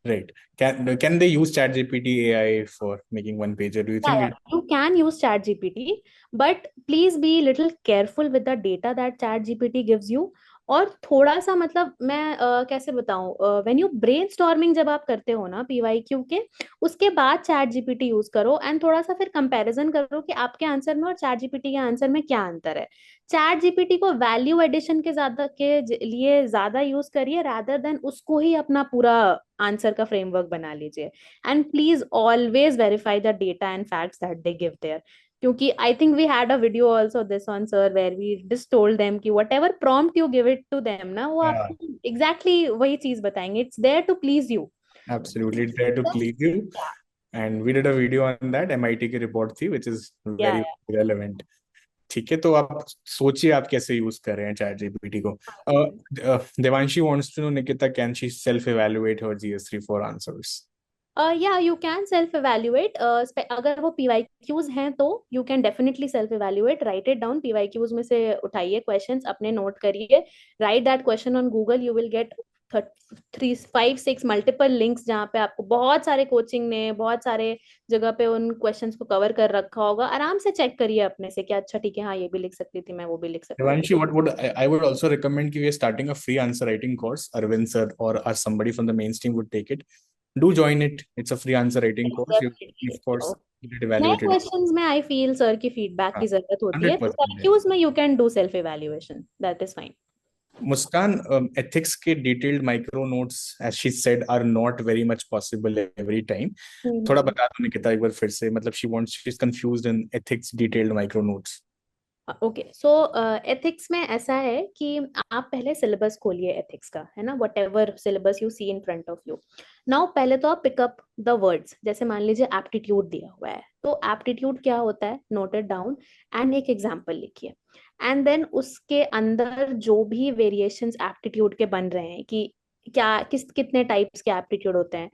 Speaker 2: Right. Can they use ChatGPT AI for making one pager? Do you think
Speaker 1: Yeah, you can use ChatGPT, but please be little careful with the data that ChatGPT gives you. और थोड़ा सा मतलब मैं कैसे बताऊं, when you brainstorming जब आप करते हो ना पीवाईक्यू के, उसके बाद चैट जीपीटी यूज करो एंड थोड़ा सा फिर कंपैरिजन करो कि आपके आंसर में और चैट जीपीटी के आंसर में क्या अंतर है। चैट जीपीटी को वैल्यू एडिशन लिए ज्यादा यूज करिए रादर देन उसको ही अपना पूरा आंसर का फ्रेमवर्क बना लीजिए। And please always verify the data and facts that they give there, क्योंकि I think we had a video also this on sir where we just told them कि whatever prompt you give it to them ना, वो
Speaker 2: Yeah,
Speaker 1: आपको exactly वही चीज बताएंगे। It's there to please you.
Speaker 2: absolutely. Try to please you. And we did a video on that MIT की report थी, which is
Speaker 1: या
Speaker 2: very relevant. ठीक है, तो आप सोचिए आप कैसे यूज कर रहे हैं चैट जीपीटी को. Devanshi wants to know, Nikita, can she self evaluate her GS3 for answers?
Speaker 1: या यू कैन सेल्फ इवेल्युएट, अगर वो पीवाईक्यूज हैं तो you can definitely self evaluate. Write it down, PYQs में से उठाइए क्वेश्चंस, अपने नोट करिए, write that question on Google, you will get 3 5 6 multiple links जहाँ पे आपको बहुत सारे कोचिंग ने बहुत सारे जगह पे उन क्वेश्चंस को कवर कर रखा होगा। आराम से चेक करिए अपने से कि अच्छा ठीक है, हाँ ये भी लिख सकती थी मैं, वो भी लिख सकती थी।
Speaker 2: Devanshi, what would I would also recommend कि we are starting a free answer writing course. Arvind sir or somebody from the mainstream would take it. Do join it. It's a free answer writing course. You, of course, get
Speaker 1: नए
Speaker 2: evaluated.
Speaker 1: Questions में I feel sir की feedback
Speaker 2: हाँ,
Speaker 1: की जरूरत होती है,
Speaker 2: 100% है.
Speaker 1: PYQs में you can do self evaluation, that is fine.
Speaker 2: Muskan, ethics के detailed micro notes, as she said, are not very much possible every time. थोड़ा बता दो निकिता एक बार फिर से, मतलब she's confused in ethics detailed micro notes.
Speaker 1: Okay so ethics में ऐसा है कि आप पहले सिलेबस खोलिए एथिक्स का, है ना, whatever syllabus you see in front of you. Now पहले तो आप पिकअप द वर्ड्स, जैसे मान लीजिए एप्टीट्यूड दिया हुआ है, तो एप्टीट्यूड क्या होता है, नोट इट डाउन एंड एक एग्जाम्पल लिखिए। एंड देन उसके अंदर जो भी वेरिएशंस एप्टीट्यूड के बन रहे हैं कि क्या कितने टाइप्स के एप्टीट्यूड होते हैं।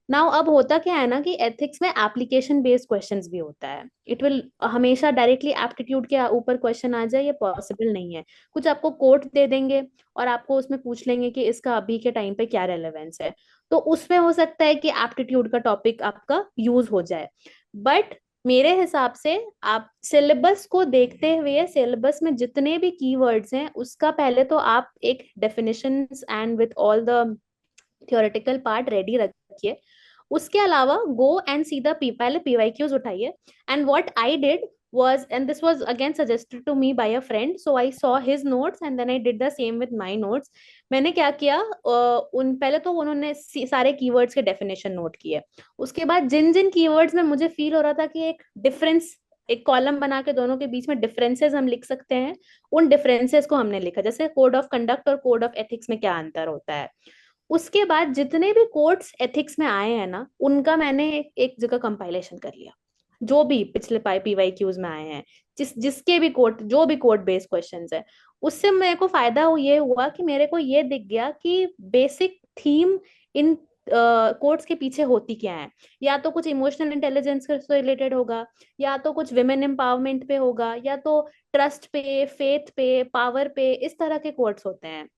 Speaker 1: नाउ अब होता क्या है ना कि एथिक्स में एप्लीकेशन बेस्ड क्वेश्चंस भी होता है। इट विल हमेशा डायरेक्टली एप्टीट्यूड के ऊपर क्वेश्चन आ जाए, ये पॉसिबल नहीं है। कुछ आपको कोट दे देंगे और आपको उसमें पूछ लेंगे कि इसका अभी के टाइम पे क्या रेलेवेंस है, तो उसमें हो सकता है कि एप्टीट्यूड का टॉपिक आपका यूज हो जाए। बट मेरे हिसाब से आप सिलेबस को देखते हुए, सिलेबस में जितने भी कीवर्ड्स हैं उसका पहले तो आप एक definitions and with all the theoretical part ready रखिए। उसके अलावा गो एंड सी द पहले पीवाईक्यूज उठाइए। And what I did was, and this was again suggested to me by a friend, so I saw his notes and then I did the same with my notes. मैंने क्या किया, उन पहले तो उन्होंने सारे कीवर्ड्स के डेफिनेशन नोट किए। उसके बाद जिन जिन कीवर्ड्स में मुझे फील हो रहा था कि एक डिफरेंस, एक कॉलम बना के दोनों के बीच में डिफरेंसेस हम लिख सकते हैं, उन डिफरेंसेस को हमने लिखा, जैसे कोड ऑफ कंडक्ट और कोड ऑफ एथिक्स में क्या अंतर होता है। उसके बाद जितने भी कोड्स एथिक्स में आए हैं ना, उनका मैंने एक जगह कंपाइलेशन कर लिया, जो भी पिछले पीवाईक्यूज में आए हैं, जिसके भी कोड, जो भी कोड बेस्ड क्वेश्चंस है, उससे मेरे को फायदा ये हुआ कि मेरे को ये दिख गया कि बेसिक थीम इन कोड्स के पीछे होती क्या है। या तो कुछ इमोशनल इंटेलिजेंस से रिलेटेड होगा, या तो कुछ विमेन एम्पावरमेंट पे होगा, या तो ट्रस्ट पे, फेथ पे, पावर पे, इस तरह के कोड्स होते हैं।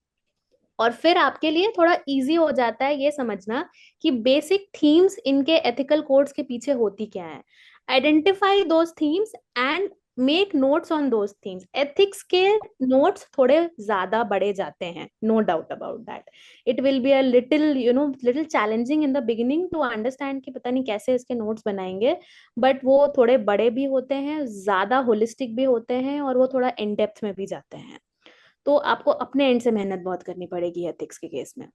Speaker 1: और फिर आपके लिए थोड़ा इजी हो जाता है ये समझना कि बेसिक थीम्स इनके एथिकल कोड्स के पीछे होती क्या है। Identify those themes and make notes on those themes. Ethics के नोट्स थोड़े ज्यादा बड़े जाते हैं, no doubt about that. It will be a little little challenging in the beginning to understand कि पता नहीं कैसे इसके नोट्स बनाएंगे, बट वो थोड़े बड़े भी होते हैं, ज्यादा होलिस्टिक भी होते हैं, और वो थोड़ा इन डेप्थ में भी जाते हैं। तो आपको अपने एंड से मेहनत बहुत करनी पड़ेगी एथिक्स के केस में।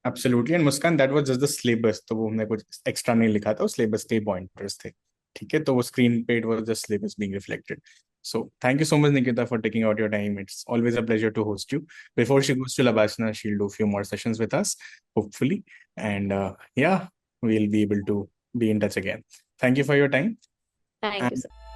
Speaker 2: Absolutely. And Muskan, that was just the syllabus. तो वो हमने कुछ एक्स्ट्रा नहीं लिखा था, सिलेबस के पॉइंटर्स थे. ठीक है, तो वो स्क्रीन पे it was just syllabus being reflected. So thank you so much, Nikita, for taking out your time. It's always a pleasure to host you. Before she goes to Labashna, she'll do a few more sessions with us, hopefully. And yeah, we'll be able to be in touch again. Thank you for your time.
Speaker 1: Thank you
Speaker 2: And
Speaker 1: sir.